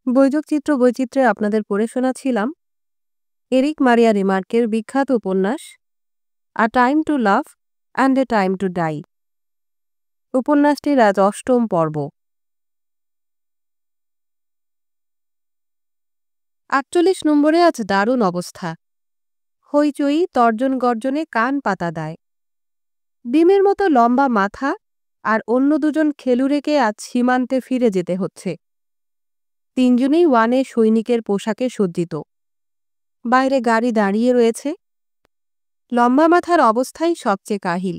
বৈযোগচিত্র বৈচিত্র্যে আপনাদের পড়ে শোনাচ্ছিলাম এরিক মারিয়া রিমার্কের বিখ্যাত উপন্যাস a time to love and a time to die. উপন্যাসটির আজ ৮ম পর্ব। ৪৮ নম্বরে আজ দারুণ অবস্থা। হইচই তর্জন গর্জনে কান পাতা দেয়। ডিমের মতো লম্বা মাথা আর অন্য দুজন খেলুড়েকে আজ সীমান্তে ফিরে যেতে হচ্ছে। তিনজনেই ওয়ানে সৈনিকের পোশাকে সজ্জিত। বাইরে গাড়ি দাঁড়িয়ে রয়েছে। লম্বা মাথার অবস্থাই সবচেয়ে কাহিল।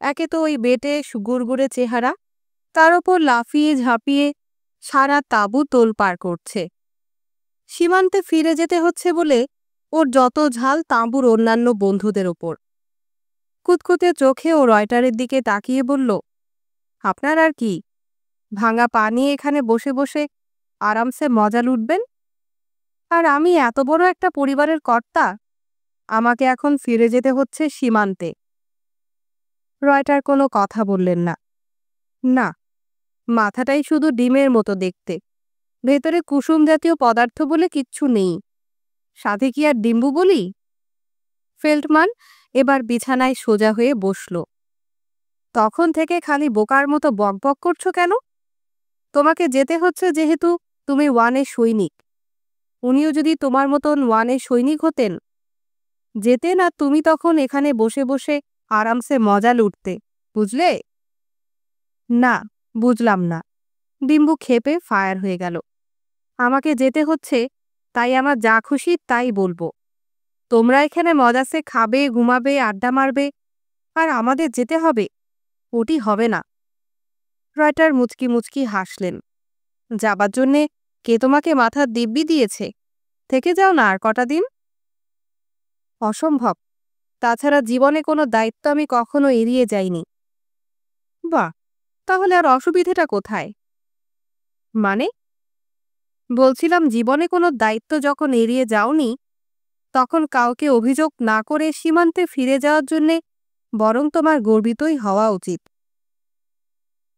একে তো ওই বেটে গুড়গুড়ে চেহারা, তার ওপর লাফিয়ে ঝাঁপিয়ে সারা তাঁবু তোলপাড় করছে। সীমান্তে ফিরে যেতে হচ্ছে বলে ওর যত ঝাল তাঁবুর অন্যান্য বন্ধুদের ওপর। কুতকুতে চোখে ও রয়টারের দিকে তাকিয়ে বলল, আপনার আর কি, ভাঙা পা নিয়ে এখানে বসে বসে আরামসে মজা লুটবেন? আর আমি এত বড় একটা পরিবারের কর্তা, আমাকে এখন ফিরে যেতে হচ্ছে সীমান্তে। রয়টার কোনো কথা বললেন না। না, মাথাটাই শুধু ডিমের মতো দেখতে, ভেতরে কুসুম জাতীয় পদার্থ বলে কিচ্ছু নেই। সাথে কি আর ডিম্বু বলি? ফেল্টমান এবার বিছানায় সোজা হয়ে বসল। তখন থেকে খালি বোকার মতো বকবক করছো কেন? তোমাকে যেতে হচ্ছে যেহেতু তুমি ওয়ানের সৈনিক। উনিও যদি তোমার মতন ওয়ানের সৈনিক হতেন, যেতেন আর তুমি তখন এখানে বসে বসে আরামসে মজা লুটতে, বুঝলে? না, বুঝলাম না। ডিম্বু ক্ষেপে ফায়ার হয়ে গেল। আমাকে যেতে হচ্ছে, তাই আমার যা খুশি তাই বলবো। তোমরা এখানে মজাসে খাবে, ঘুমাবে, আড্ডা মারবে, আর আমাদের যেতে হবে? ওটি হবে না। রয়টার মুচকি মুচকি হাসলেন। যাবার জন্যে কে তোমাকে মাথার দিব্যি দিয়েছে? থেকে যাও না আর কটা দিন। অসম্ভব। তাছাড়া জীবনে কোনো দায়িত্ব আমি কখনো এড়িয়ে যাইনি। বাহ, তাহলে আর অসুবিধেটা কোথায়? মানে? বলছিলাম, জীবনে কোনো দায়িত্ব যখন এড়িয়ে যাওনি, তখন কাউকে অভিযোগ না করে সীমান্তে ফিরে যাওয়ার জন্যে বরং তোমার গর্বিতই হওয়া উচিত।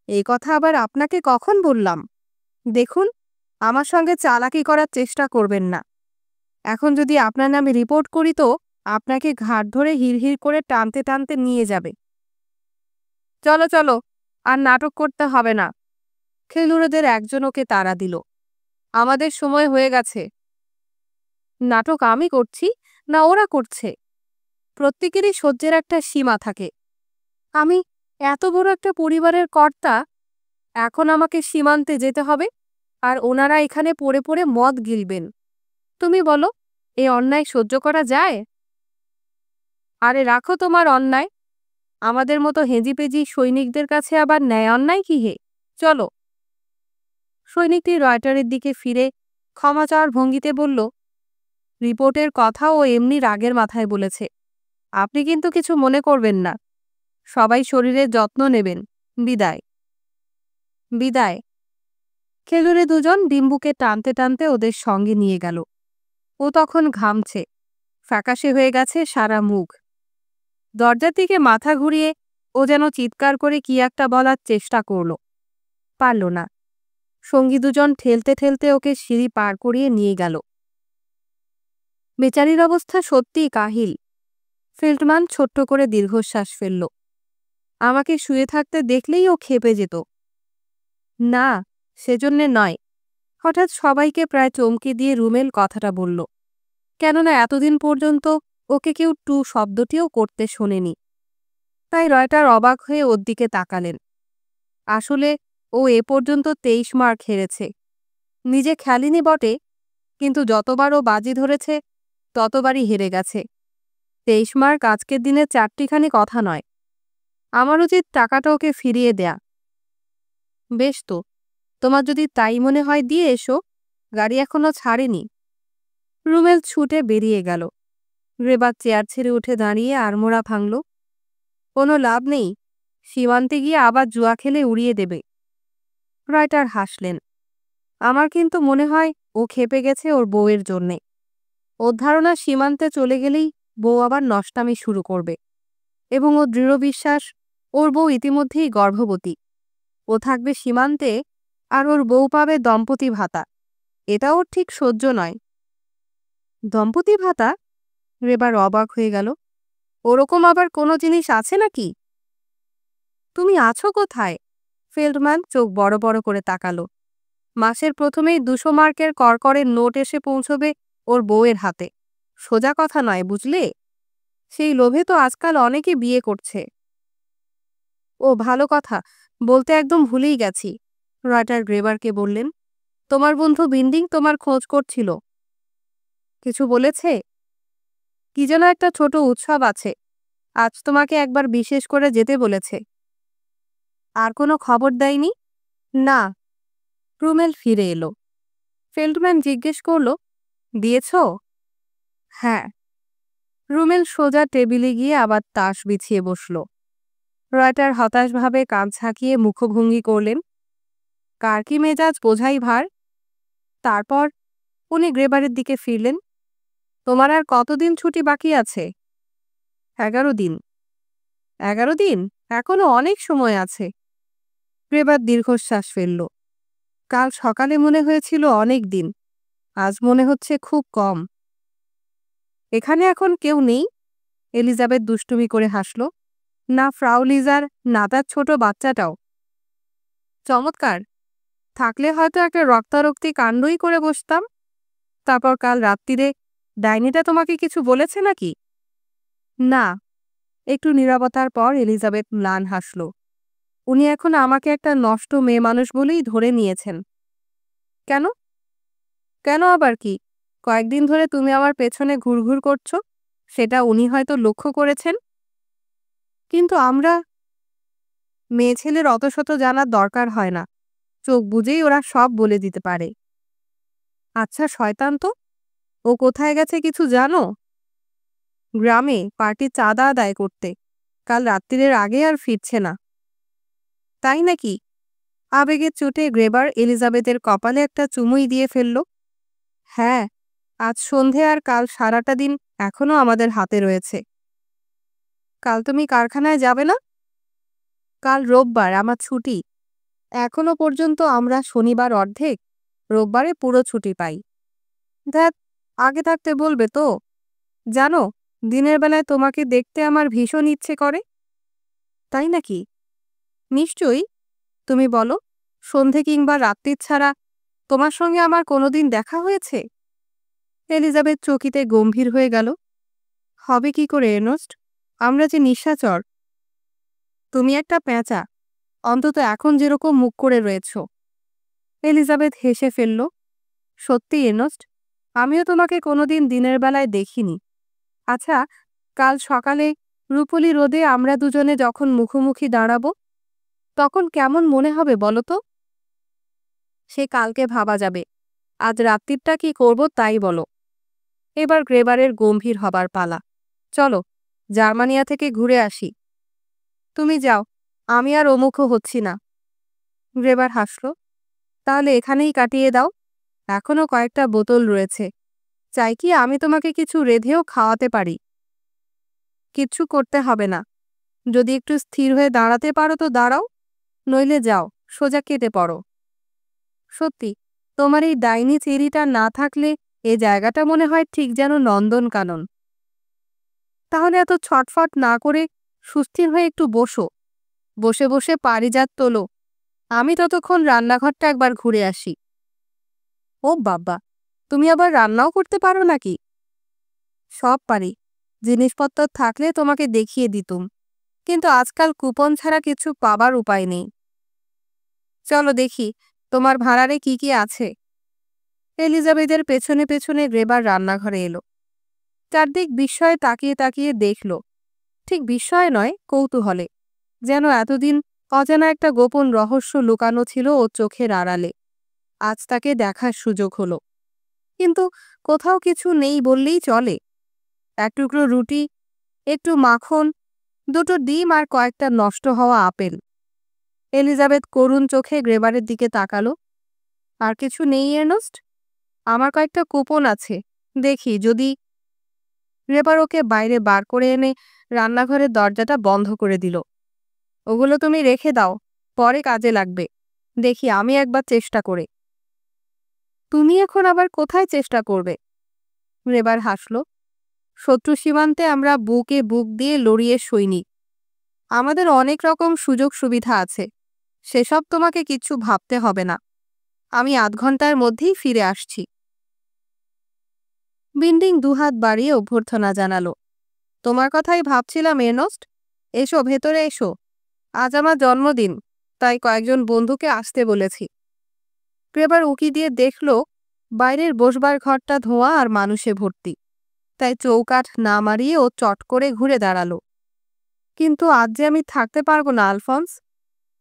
এই কথা আবার আপনাকে কখন বললাম? দেখুন, আমার সঙ্গে চালাকি করার চেষ্টা করবেন না। এখন যদি আপনার নামে রিপোর্ট করি তো আপনাকে ঘাট ধরে হিড়হিড় করে টানতে টানতে নিয়ে যাবে। চলো চলো, আর নাটক করতে হবে না। খেলুড়েদের একজন ওকে তাড়া দিল। আমাদের সময় হয়ে গেছে। নাটক আমি করছি না ওরা করছে? প্রত্যেকেরই সহ্যের একটা সীমা থাকে। আমি এত বড় একটা পরিবারের কর্তা, এখন আমাকে সীমান্তে যেতে হবে, আর ওনারা এখানে পড়ে পড়ে মদ গিলবেন। তুমি বলো, এ অন্যায় সহ্য করা যায়? আরে রাখো তোমার অন্যায়। আমাদের মতো হেঁজিপেজি সৈনিকদের কাছে আবার ন্যায় অন্যায় কি হে? চলো। সৈনিকটি রয়টারের দিকে ফিরে ক্ষমা চাওয়ার ভঙ্গিতে বলল, রিপোর্টের কথা ও এমনি রাগের মাথায় বলেছে। আপনি কিন্তু কিছু মনে করবেন না। সবাই শরীরের যত্ন নেবেন। বিদায়। বিদায়। খেলুড়ে দুজন ডিম্বুকে টানতে টানতে ওদের সঙ্গে নিয়ে গেল। ও তখন ঘামছে, ফ্যাকাশে হয়ে গেছে সারা মুখ। দরজার দিকে মাথা ঘুরিয়ে ও যেন চিৎকার করে কি একটা বলার চেষ্টা করল, পারল না। সঙ্গী দুজন ঠেলতে ঠেলতে ওকে সিঁড়ি পার করিয়ে নিয়ে গেল। বেচারির অবস্থা সত্যিই কাহিল। ফেল্টমান ছোট্ট করে দীর্ঘশ্বাস ফেলল। আমাকে শুয়ে থাকতে দেখলেই ও ক্ষেপে যেত। না, সেজন্যে নয়। হঠাৎ সবাইকে প্রায় চমকে দিয়ে রুমেল কথাটা বলল, কেননা এতদিন পর্যন্ত ওকে কেউ টু শব্দটিও করতে শোনেনি। তাই রয়টার অবাক হয়ে ওর দিকে তাকালেন। আসলে ও এ পর্যন্ত 23 মার্ক হেরেছে। নিজে খেলেনি বটে, কিন্তু যতবার ও বাজি ধরেছে ততবারই হেরে গেছে। 23 মার্ক আজকের দিনে চারটিখানি কথা নয়। আমার উচিত টাকাটা ওকে ফিরিয়ে দেয়া। বেশ তো, তোমার যদি তাই মনে হয় দিয়ে এসো, গাড়ি এখনো ছাড়েনি। রুমেল ছুটে বেরিয়ে গেল। রেবার চেয়ার ছেড়ে উঠে দাঁড়িয়ে আড়মোড়া ভাঙল। কোনো লাভ নেই, সীমান্তে গিয়ে আবার জুয়া খেলে উড়িয়ে দেবে। রয়টার হাসলেন। আমার কিন্তু মনে হয় ও ক্ষেপে গেছে ওর বউয়ের জন্যে। ওর ধারণা সীমান্তে চলে গেলেই বউ আবার নষ্টামি শুরু করবে, এবং ওর দৃঢ় বিশ্বাস ওর বউ ইতিমধ্যেই গর্ভবতী। ও থাকবে সীমান্তে আর ওর বউ পাবে দম্পতি ভাতা। এটা ওর ঠিক সহ্য নয়। দম্পতি ভাতা? গ্রেবার অবাক হয়ে গেল। ওরকম আবার কোনো জিনিস আছে নাকি? তুমি আছো কোথায়? ফেল্ডম্যান চোখ বড় বড় করে তাকালো। মাসের প্রথমেই 200 মার্কের করকরের নোট এসে পৌঁছবে ওর বউয়ের হাতে। সোজা কথা নয়, বুঝলে? সেই লোভে তো আজকাল অনেকে বিয়ে করছে। ও ভালো কথা, বলতে একদম ভুলেই গেছি। রয়টার গ্রেবারকে বললেন, তোমার বন্ধু বিন্ডিং তোমার খোঁজ করছিল। কিছু বলেছে? কি যেন একটা ছোট উৎসব আছে, আজ তোমাকে একবার বিশেষ করে যেতে বলেছে। আর কোনো খবর দেয়নি? না। রুমেল ফিরে এলো। ফেল্ডম্যান জিজ্ঞেস করল, দিয়েছ? হ্যাঁ। রুমেল সোজা টেবিলে গিয়ে আবার তাস বিছিয়ে বসল। রয়টার হতাশভাবে কাঁধ ঝাঁকিয়ে মুখভঙ্গি করলেন। কার কি মেজাজ বোঝাই ভার। তারপর উনি গ্রেবারের দিকে ফিরলেন। তোমার আর কতদিন ছুটি বাকি আছে? 11 দিন। 11 দিন? এখনো অনেক সময় আছে। গ্রেবার দীর্ঘশ্বাস ফেলল। কাল সকালে মনে হয়েছিল অনেক দিন, আজ মনে হচ্ছে খুব কম। এখানে এখন কেউ নেই? এলিজাবেথ দুষ্টুমি করে হাসল। না ফ্রাউ লিজার, না তার ছোট বাচ্চাটাও। চমৎকার, থাকলে হয়তো একটা রক্তারক্তি কাণ্ডই করে বসতাম। তারপর কাল রাত্রিরে ডাইনিটা তোমাকে কিছু বলেছে নাকি? না। একটু নীরবতার পর এলিজাবেথ ম্লান হাসল। উনি এখন আমাকে একটা নষ্ট মেয়ে মানুষ বলেই ধরে নিয়েছেন। কেন? কেন আবার কি? কয়েকদিন ধরে তুমি আমার পেছনে ঘুরঘুর করছো, সেটা উনি হয়তো লক্ষ্য করেছেন। কিন্তু আমরা মেয়ে ছেলের অত শত জানার দরকার হয় না, চোখ বুঝেই ওরা সব বলে দিতে পারে। আচ্ছা শয়তান তো, ও কোথায় গেছে কিছু জানো? গ্রামে পার্টির চাঁদা আদায় করতে, কাল রাত্রিরের আগে আর ফিরছে না। তাই নাকি? আবেগের চোটে গ্রেবার এলিজাবেথের কপালে একটা চুমুই দিয়ে ফেলল। হ্যাঁ, আজ সন্ধে আর কাল সারাটা দিন এখনো আমাদের হাতে রয়েছে। কাল তুমি কারখানায় যাবে না? কাল রোববার, আমার ছুটি। এখনো পর্যন্ত আমরা শনিবার অর্ধেক, রোববারে পুরো ছুটি পাই। ধ্যাত, আগে থাকতে বলবে তো। জানো, দিনের বেলায় তোমাকে দেখতে আমার ভীষণ ইচ্ছে করে। তাই নাকি? নিশ্চয়ই। তুমি বলো, সন্ধে কিংবা রাত্রির ছাড়া তোমার সঙ্গে আমার কোনোদিন দেখা হয়েছে? এলিজাবেথ চকিতে গম্ভীর হয়ে গেল। হবে কি করে এর্নেস্ট, আমরা যে নিশাচর। তুমি একটা পেঁচা, অন্তত এখন যেরকম মুখ করে রয়েছ। এলিজাবেথ হেসে ফেলল। সত্যি এর্নেস্ট, আমিও তোমাকে কোনোদিন দিনের বেলায় দেখিনি। আচ্ছা, কাল সকালে রূপলি রোদে আমরা দুজনে যখন মুখোমুখি দাঁড়াবো, তখন কেমন মনে হবে বলো তো? সে কালকে ভাবা যাবে, আজ রাত্রিটা কি করব তাই বলো। এবার গ্রেবারের গম্ভীর হবার পালা। চলো, জার্মানিয়া থেকে ঘুরে আসি। তুমি যাও, আমি আর অমুখও হচ্ছি না। গ্রেবার হাসল। তাহলে এখানেই কাটিয়ে দাও, এখনো কয়েকটা বোতল রয়েছে। চাই কি আমি তোমাকে কিছু রেঁধেও খাওয়াতে পারি। কিচ্ছু করতে হবে না, যদি একটু স্থির হয়ে দাঁড়াতে পারো তো দাঁড়াও, নইলে যাও, সোজা কেটে পড়ো। সত্যি, তোমার এই ডাইনি চেরিটা না থাকলে এ জায়গাটা মনে হয় ঠিক যেন নন্দনকানন। তাহলে এত ছটফট না করে সুস্থির হয়ে একটু বসো, বসে বসে পারিজাত তোলো। আমি ততক্ষণ রান্নাঘরটা একবার ঘুরে আসি। ও বাবা, তুমি আবার রান্নাও করতে পারো নাকি? সব পারি, জিনিসপত্র থাকলে তোমাকে দেখিয়ে দিতুম, কিন্তু আজকাল কুপন ছাড়া কিছু পাবার উপায় নেই। চলো দেখি তোমার ভাঁড়ারে কি কি আছে। এলিজাবেথের পেছনে পেছনে গ্রেবার রান্নাঘরে এলো। চারদিক বিস্ময়ে তাকিয়ে তাকিয়ে দেখল। ঠিক বিস্ময়ে নয়, কৌতূহলে, যেন এতদিন অজানা একটা গোপন রহস্য লুকানো ছিল ওর চোখের আড়ালে। আজ তাকে দেখার সুযোগ হলো। কিন্তু কোথাও কিছু নেই বললেই চলে। এক টুকরো রুটি, একটু মাখন, দুটো ডিম আর কয়েকটা নষ্ট হওয়া আপেল। এলিজাবেথ করুণ চোখে গ্রেবারের দিকে তাকালো। আর কিছু নেই এর্নেস্ট? আমার কয়েকটা কুপন আছে, দেখি যদি। গ্রেবার ওকে বাইরে বার করে এনে রান্নাঘরের দরজাটা বন্ধ করে দিল। ওগুলো তুমি রেখে দাও, পরে কাজে লাগবে। দেখি আমি একবার চেষ্টা করে। তুমি এখন আবার কোথায় চেষ্টা করবে? রেবার হাসল। শত্রু সীমান্তে আমরা বুকে বুক দিয়ে লড়িয়ে সৈনিক। আমাদের অনেক রকম সুযোগ সুবিধা আছে, সেসব তোমাকে কিচ্ছু ভাবতে হবে না। আমি আধ ঘন্টার মধ্যেই ফিরে আসছি। বিন্ডিং দুহাত বাড়িয়ে অভ্যর্থনা জানালো। তোমার কথাই ভাবছিলাম এর্নস্ট। এসো, ভেতরে এসো। আজ আমার জন্মদিন, তাই কয়েকজন বন্ধুকে আসতে বলেছি। ক্রেবার উকি দিয়ে দেখল বাইরের বসবার ঘরটা ধোঁয়া আর মানুষে ভর্তি, তাই চৌকাঠ না মারিয়ে ও চট করে ঘুরে দাঁড়ালো। কিন্তু আজ যে আমি থাকতে পারবো না আলফন্স,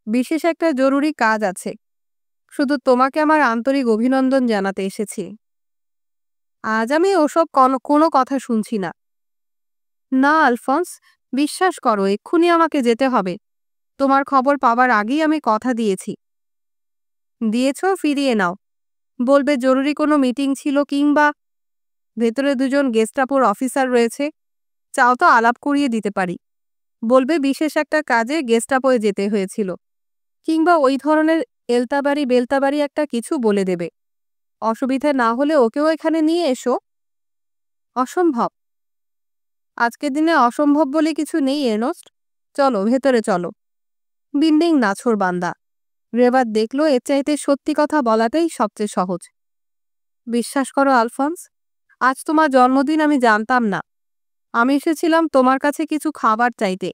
বিশেষ একটা জরুরি কাজ আছে। শুধু তোমাকে আমার আন্তরিক অভিনন্দন জানাতে এসেছি। আজ আমি ওসব কোনো কথা শুনছি না। না আলফন্স, বিশ্বাস করো, এক্ষুনি আমাকে যেতে হবে। তোমার খবর পাবার আগেই আমি কথা দিয়েছি। দিয়েছ, ফিরিয়ে নাও। বলবে জরুরি কোনো মিটিং ছিল, কিংবা ভেতরে দুজন গেস্টাপোর অফিসার রয়েছে, চাও তো আলাপ করিয়ে দিতে পারি। বলবে বিশেষ একটা কাজে গেস্টাপোয় যেতে হয়েছিল, কিংবা ওই ধরনের এলতাবাড়ি বেলতাবাড়ি একটা কিছু বলে দেবে। অসুবিধা না হলে ওকেও এখানে নিয়ে এসো। অসম্ভব। আজকের দিনে অসম্ভব বলে কিছু নেই এর্নস্ট। চলো, ভেতরে চলো। বিন্ডিং নাছোড় বান্দা। রেবার দেখল এর চাইতে সত্যি কথা বলাটাই সবচেয়ে সহজ। বিশ্বাস করো আলফন্স, আজ তোমার জন্মদিন আমি জানতাম না। আমি এসেছিলাম তোমার কাছে কিছু খাবার চাইতে,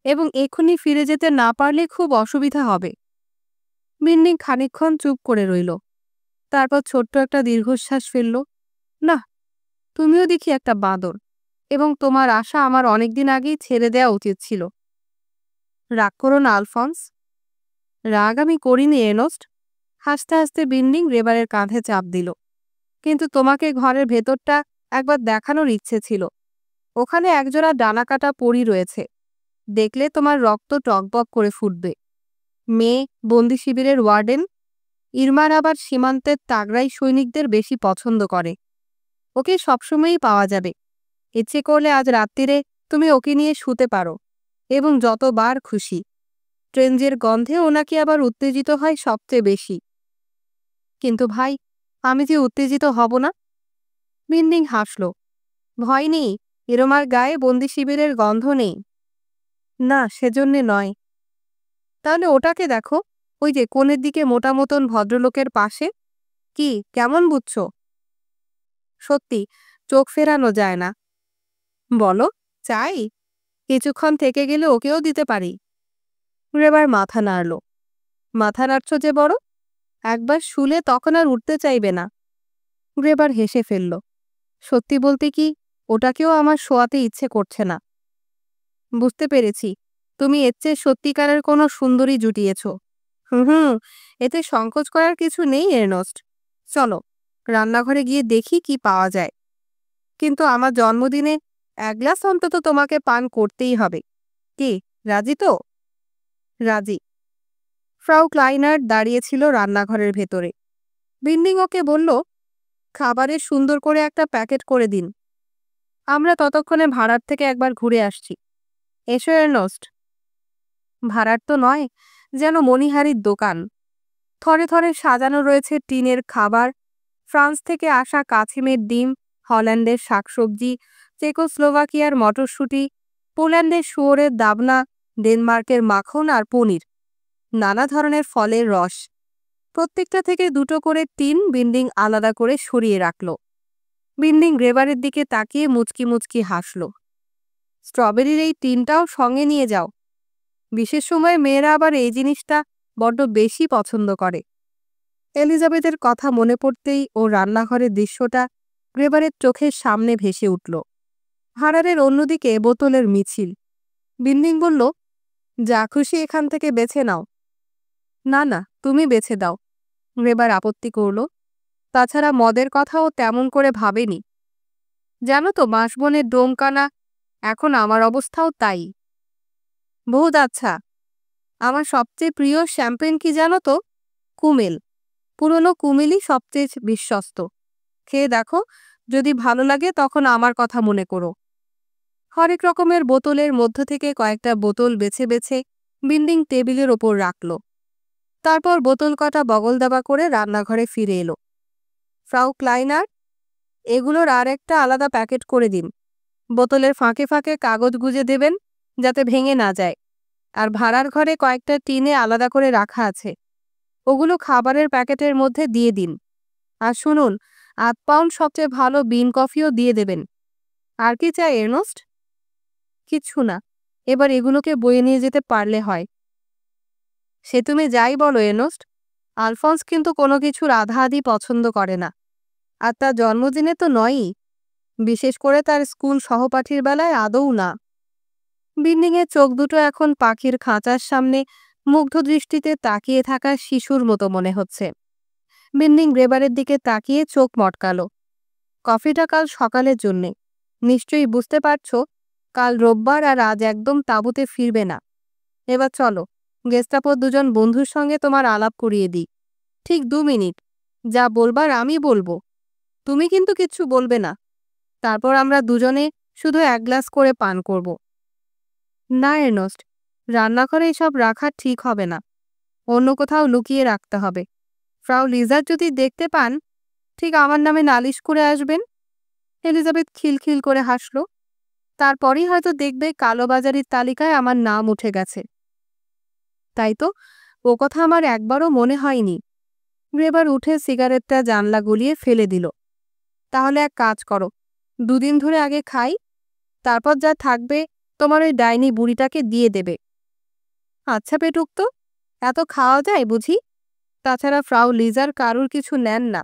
এবং এক্ষুনি ফিরে যেতে না পারলে খুব অসুবিধা হবে। বিন্ডিং খানিকক্ষণ চুপ করে রইল, তারপর ছোট্ট একটা দীর্ঘশ্বাস ফেলল। না, তুমিও দেখি একটা বাঁদর, এবং তোমার আশা আমার অনেকদিন আগেই ছেড়ে দেওয়া উচিত ছিল। রাগ করো না আলফন্স। রাগ আমি করিনি এর্নস্ট। হাসতে হাসতে বিন্ডিং রেবারের কাঁধে চাপ দিল। কিন্তু তোমাকে ঘরের ভেতরটা একবার দেখানোর ইচ্ছে ছিল। ওখানে একজোড়া ডানাকাটা পরী রয়েছে, দেখলে তোমার রক্ত টকবক করে ফুটবে। মেয়ে, বন্দি শিবিরের ওয়ার্ডেন। ইরমার আবার সীমান্তের তাগড়াই সৈনিকদের বেশি পছন্দ করে। ওকে সবসময়ই পাওয়া যাবে। ইচ্ছে করলে আজ রাত্রিরে তুমি ওকে নিয়ে শুতে পারো, এবং যতবার খুশি। ট্রেঞ্জের গন্ধে ও নাকি আবার উত্তেজিত হয় সবচেয়ে বেশি। কিন্তু ভাই, আমি যে উত্তেজিত হব না? বিন্ডিং হাসল। ভয় নেই, ইরমার গায়ে বন্দি শিবিরের গন্ধ নেই। না, সেজন্যে নয়। তাহলে ওটাকে দেখো, ওই যে কোণের দিকে মোটা মতন ভদ্রলোকের পাশে। কি, কেমন বুঝছো? সত্যি, চোখ ফেরানো যায় না। বলো, চাই? কিছুক্ষণ থেকে গেলে ওকেও দিতে পারি। রেবার মাথা নাড়ল। মাথা নাড়ছ যে বড়, একবার শুলে তখন আর উঠতে চাইবে না। রেবার হেসে ফেলল। সত্যি বলতে কি, ওটাকেও আমার শোয়াতে ইচ্ছে করছে না। বুঝতে পেরেছি, তুমি এর চেয়ে সত্যিকারের কোনো সুন্দরী জুটিয়েছ। হুম, এতে সংকোচ করার কিছু নেই এর্নস্ট। চলো, রান্নাঘরে গিয়ে দেখি কি পাওয়া যায়। কিন্তু আমার জন্মদিনে এক গ্লাস অন্তত তোমাকে পান করতেই হবে। কি, রাজি তো? রাজি। ফ্রাউ ক্লাইনার দাঁড়িয়েছিল রান্নাঘরের ভেতরে। বিন্ডিং ওকে বলল, খাবারের সুন্দর করে একটা প্যাকেট করে দিন। আমরা ততক্ষণে ভাড়ার থেকে একবার ঘুরে আসছি। এসো এর্নস্ট। ভাড়ার তো নয়, যেন মণিহারির দোকান। থরে থরে সাজানো রয়েছে টিনের খাবার, ফ্রান্স থেকে আসা কাছিমের ডিম, হল্যান্ডের শাকসবজি, চেকোস্লোভাকিয়ার মটরশুঁটি, পোল্যান্ডের শুয়োরের দাবনা, ডেনমার্কের মাখন আর পনির, নানা ধরনের ফলের রস। প্রত্যেকটা থেকে দুটো করে টিন বিন্ডিং আলাদা করে সরিয়ে রাখল। বিন্ডিং রেবারের দিকে তাকিয়ে মুচকি মুচকি হাসল। স্ট্রবেরির এই টিনটাও সঙ্গে নিয়ে যাও। বিশেষ সময়ে মেয়েরা আবার এই জিনিসটা বড্ড বেশি পছন্দ করে। এলিজাবেথের কথা মনে পড়তেই ও রান্নাঘরের দৃশ্যটা গ্রেবারের চোখের সামনে ভেসে উঠল। ভাড়ারের অন্যদিকে বোতলের মিছিল। বিন্ডিং বলল, যা খুশি এখান থেকে বেছে নাও। না না, তুমি বেছে দাও। গ্রেবার আপত্তি করল। তাছাড়া মদের কথাও তেমন করে ভাবেনি। জানো তো, বাঁশবনের ডোমকানা, এখন আমার অবস্থাও তাই। বহুত আচ্ছা। আমার সবচেয়ে প্রিয় শ্যাম্পেন কি জানো তো? কুমেল। পুরনো কুমেলই সবচেয়ে বিশ্বস্ত। খেয়ে দেখো, যদি ভালো লাগে তখন আমার কথা মনে করো। হরেক রকমের বোতলের মধ্য থেকে কয়েকটা বোতল বেছে বেছে বিন্ডিং টেবিলের ওপর রাখল। তারপর বোতল কটা বগল দাবা করে রান্নাঘরে ফিরে এলো। ফ্রাউ ক্লাইনার, এগুলোর আর একটা আলাদা প্যাকেট করে দিন। বোতলের ফাঁকে ফাঁকে কাগজ গুজে দেবেন, যাতে ভেঙে না যায়। আর ভাড়ার ঘরে কয়েকটা টিনে আলাদা করে রাখা আছে, ওগুলো খাবারের প্যাকেটের মধ্যে দিয়ে দিন। আর শুনুন, ৮ পাউন্ড সবচেয়ে ভালো বিন কফিও দিয়ে দেবেন। আর কি চাই এর্নস্ট? কিচ্ছু না, এবার এগুলোকে বয়ে নিয়ে যেতে পারলে হয়। সে তুমি যাই বলো এর্নস্ট, আলফন্স কিন্তু কোনো কিছুর আধা আধি পছন্দ করে না। আর তার জন্মদিনে তো নয়ই, বিশেষ করে তার স্কুল সহপাঠীর বেলায় আদৌ না। বিল্ডিংয়ের চোখ দুটো এখন পাখির খাঁচার সামনে মুগ্ধ দৃষ্টিতে তাকিয়ে থাকা শিশুর মতো মনে হচ্ছে। বিল্ডিং গ্রেবারের দিকে তাকিয়ে চোখ মটকালো। কফিটা কাল সকালের জন্যে। নিশ্চয়ই বুঝতে পারছো, কাল রোববার আর আজ একদম তাঁবুতে ফিরবে না। এবার চলো, গেস্টাপোর দুজন বন্ধুর সঙ্গে তোমার আলাপ করিয়ে দিই। ঠিক 2 মিনিট, যা বলবার আমি বলবো, তুমি কিন্তু কিচ্ছু বলবে না। তারপর আমরা দুজনে শুধু 1 গ্লাস করে পান করব। না এর্নস্ট, রান্নাঘরে এসব রাখা ঠিক হবে না, অন্য কোথাও লুকিয়ে রাখতে হবে। ফ্রাউ লিজার যদি দেখতে পান, ঠিক আমার নামে নালিশ করে আসবেন। এলিজাবেথ খিলখিল করে হাসল। তারপরই হয়তো দেখবে কালোবাজারির তালিকায় আমার নাম উঠে গেছে। তাই তো, ও কথা আমার একবারও মনে হয়নি। গ্রেবার উঠে সিগারেটটা জানলা গুলিয়ে ফেলে দিল। তাহলে এক কাজ করো, 2 দিন ধরে আগে খাই, তারপর যা থাকবে তোমার ওই ডাইনি বুড়িটাকে দিয়ে দেবে। আচ্ছা পেটুক, তো এত খাওয়া যায় বুঝি? তাছাড়া ফ্রাউ লিজার কারুর কিছু নেন না।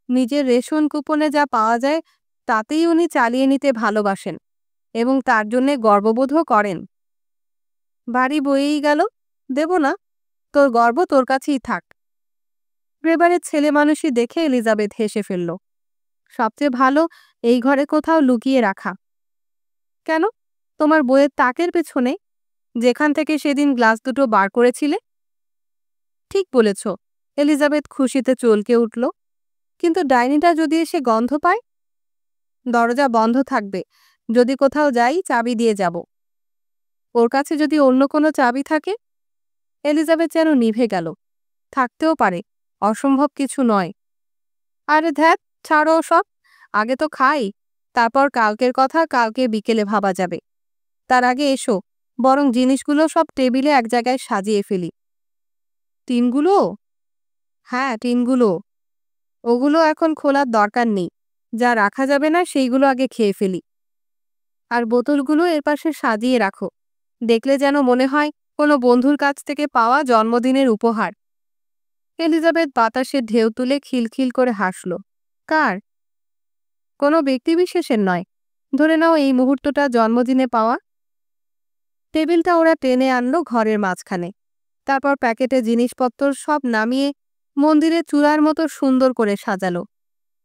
নিজের রেশন কুপনে যা পাওয়া যায় তাতেই উনি চালিয়ে নিতে ভালোবাসেন এবং তার জন্যে গর্ববোধও করেন। বাড়ি বয়েই গেল, দেব না, তোর গর্ব তোর কাছেই থাক। গ্রেবারের ছেলে মানুষই দেখে এলিজাবেথ হেসে ফেলল। সবচেয়ে ভালো এই ঘরে কোথাও লুকিয়ে রাখা। কেন? তোমার বইয়ের তাকের পেছনে, যেখান থেকে সেদিন গ্লাস দুটো বার করেছিলে। ঠিক বলেছ, এলিজাবেথ খুশিতে চলকে উঠল। কিন্তু ডাইনিটা যদি এসে গন্ধ পায়? দরজা বন্ধ থাকবে, যদি কোথাও যাই চাবি দিয়ে যাব। ওর কাছে যদি অন্য কোনো চাবি থাকে? এলিজাবেথ যেন নিভে গেল। থাকতেও পারে, অসম্ভব কিছু নয়। আরে ধ্যাত, ছাড়ো সব, আগে তো খাই, তারপর কালকের কথা কালকে বিকেলে ভাবা যাবে। তার আগে এসো, বরং জিনিসগুলো সব টেবিলে এক জায়গায় সাজিয়ে ফেলি। টিনগুলো? হ্যাঁ, টিনগুলো। ওগুলো এখন খোলার দরকার নেই, যা রাখা যাবে না সেইগুলো আগে খেয়ে ফেলি। আর বোতলগুলো এর পাশে সাজিয়ে রাখো, দেখলে যেন মনে হয় কোনো বন্ধুর কাছ থেকে পাওয়া জন্মদিনের উপহার। এলিজাবেথ বাতাসের ঢেউ তুলে খিলখিল করে হাসল। কার? কোনো ব্যক্তিবিশেষের নয়, ধরে নাও এই মুহূর্তটা জন্মদিনে পাওয়া। টেবিলটা ওরা টেনে আনলো ঘরের মাঝখানে। তারপর প্যাকেটে জিনিসপত্র সব নামিয়ে মন্দিরের চূড়ার মতো সুন্দর করে সাজালো।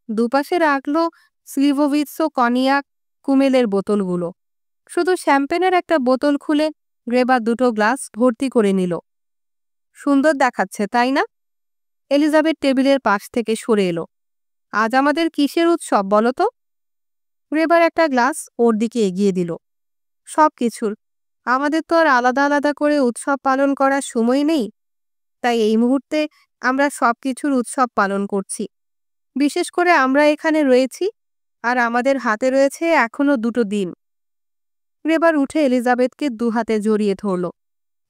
দুপাশে রাখলো স্লিভোভিৎসো কনিয়াক কুমেলের বোতলগুলো। শুধু শ্যাম্পেনের একটা বোতল খুলে গ্রেবার 2টো গ্লাস ভর্তি করে নিল। সুন্দর দেখাচ্ছে, তাই না? এলিজাবেথ টেবিলের পাশ থেকে সরে এলো। আজ আমাদের কিসের উৎসব বলো তো? গ্রেবার একটা গ্লাস ওর দিকে এগিয়ে দিল। সব কিছুর। আমাদের তো আর আলাদা আলাদা করে উৎসব পালন করার সময় নেই, তাই এই মুহূর্তে আমরা সব কিছুর উৎসব পালন করছি। বিশেষ করে আমরা এখানে রয়েছি, আর আমাদের হাতে রয়েছে এখনো 2টো দিন। গ্রেবার উঠে এলিজাবেথকে 2 হাতে জড়িয়ে ধরল।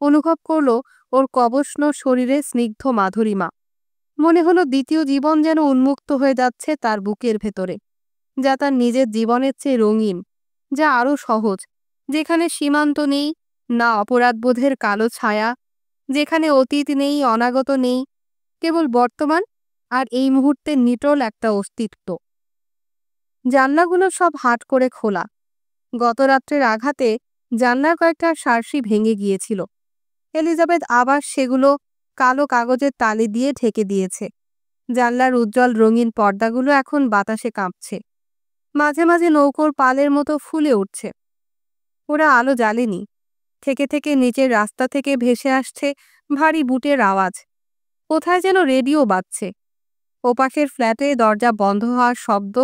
অনুভব করল ওর কবষ্ণ শরীরে স্নিগ্ধ মাধুরিমা। মনে হলো দ্বিতীয় জীবন যেন উন্মুক্ত হয়ে যাচ্ছে তার বুকের ভেতরে, যা তার নিজের জীবনের চেয়ে রঙিন, যা আরও সহজ, যেখানে সীমান্ত নেই, না অপরাধবোধের কালো ছায়া, যেখানে অতীত নেই, অনাগত নেই, কেবল বর্তমান আর এই মুহূর্তের নিটল একটা অস্তিত্ব। জানলাগুলো সব হাট করে খোলা। গত রাত্রের আঘাতে জানলার কয়েকটা সার্সি ভেঙে গিয়েছিল। এলিজাবেথ আবার সেগুলো কালো কাগজের তালি দিয়ে ঢেকে দিয়েছে। জানলার উজ্জ্বল রঙিন পর্দাগুলো এখন বাতাসে কাঁপছে, মাঝে মাঝে নৌকোর পালের মতো ফুলে উঠছে। ওরা আলো জ্বালেনি। থেকে থেকে নিচের রাস্তা থেকে ভেসে আসছে ভারী বুটের আওয়াজ। কোথায় যেন রেডিও বাজছে। ওপাশের ফ্ল্যাটে দরজা বন্ধ হওয়ার শব্দ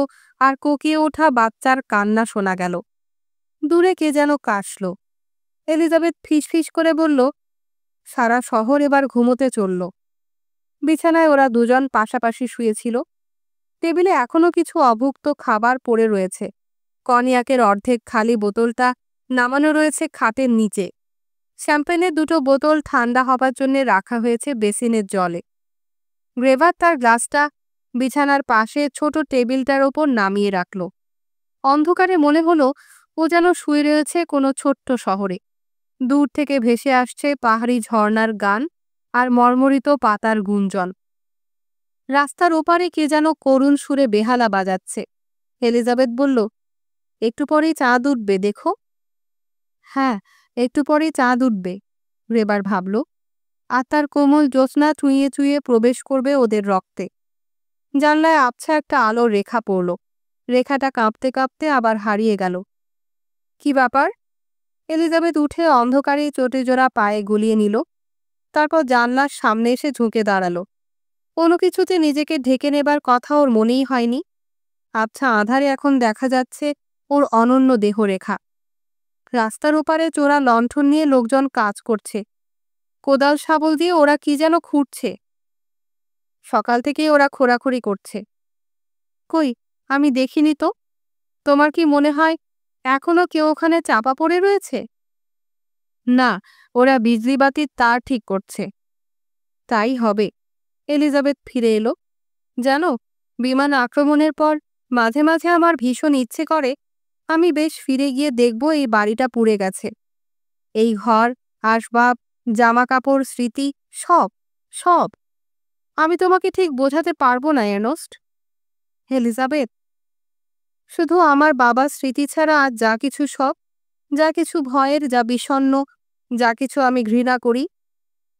আর কোকিয়ে ওঠা বাচ্চার কান্না শোনা গেল। দূরে কে যেন কাশল। এলিজাবেথ ফিসফিস করে বলল, সারা শহর এবার ঘুমোতে চলল। বিছানায় ওরা দুজন পাশাপাশি শুয়েছিল। টেবিলে এখনো কিছু অভুক্ত খাবার পড়ে রয়েছে। কনিয়াকের অর্ধেক খালি বোতলটা নামানো রয়েছে খাটের নিচে। শ্যাম্পেনের দুটো বোতল ঠান্ডা হবার জন্য রাখা হয়েছে বেসিনের জলে। গ্রেভার তার গ্লাসটা বিছানার পাশে ছোট টেবিলটার ওপর নামিয়ে রাখল। অন্ধকারে মনে হলো ও যেন শুয়ে রয়েছে কোনো ছোট্ট শহরে। দূর থেকে ভেসে আসছে পাহাড়ি ঝর্ণার গান আর মর্মরিত পাতার গুঞ্জন। রাস্তার ওপারে কে যেন করুণ সুরে বেহালা বাজাচ্ছে। এলিজাবেথ বলল, একটু পরেই চাঁদ উঠবে, দেখো। হ্যাঁ, একটু পরেই চাঁদ উঠবে, গ্রেবার ভাবল। আর তার কোমল জ্যোৎস্না চুইয়ে চুইয়ে প্রবেশ করবে ওদের রক্তে। জানলায় আবছা একটা আলোর রেখা পড়ল। রেখাটা কাঁপতে কাঁপতে আবার হারিয়ে গেল। কি ব্যাপার? এলিজাবেথ উঠে অন্ধকারে চটিজোড়া পায়ে গুলিয়ে নিল। তারপর জানলার সামনে এসে ঝুঁকে দাঁড়ালো। কোনো কিছুতে নিজেকে ঢেকে নেবার কথা ওর মনেই হয়নি। আবছা আঁধারে এখন দেখা যাচ্ছে ওর অনন্য দেহরেখা। রাস্তার ওপারে চোরা লণ্ঠন নিয়ে লোকজন কাজ করছে। কোদাল শাবল দিয়ে ওরা কি যেন খুঁড়ছে। সকাল থেকেই ওরা খোঁড়াখুড়ি করছে। কই, আমি দেখিনি তো। তোমার কি মনে হয় এখনো কেউ ওখানে চাপা পড়ে রয়েছে? না, ওরা বিজলিবাতির তার ঠিক করছে। তাই হবে। এলিজাবেথ ফিরে এলো। জানো, বিমান আক্রমণের পর মাঝে মাঝে আমার ভীষণ ইচ্ছে করে আমি বেশ ফিরে গিয়ে দেখব এই বাড়িটা পুড়ে গেছে। এই ঘর, আসবাব, জামা কাপড়, স্মৃতি, সব সব। আমি তোমাকে ঠিক বোঝাতে পারবো না, এর্নস্ট। এলিজাবেথ, শুধু আমার বাবার স্মৃতি ছাড়া আর যা কিছু সব, যা কিছু ভয়ের, যা বিষণ্ণ, যা কিছু আমি ঘৃণা করি।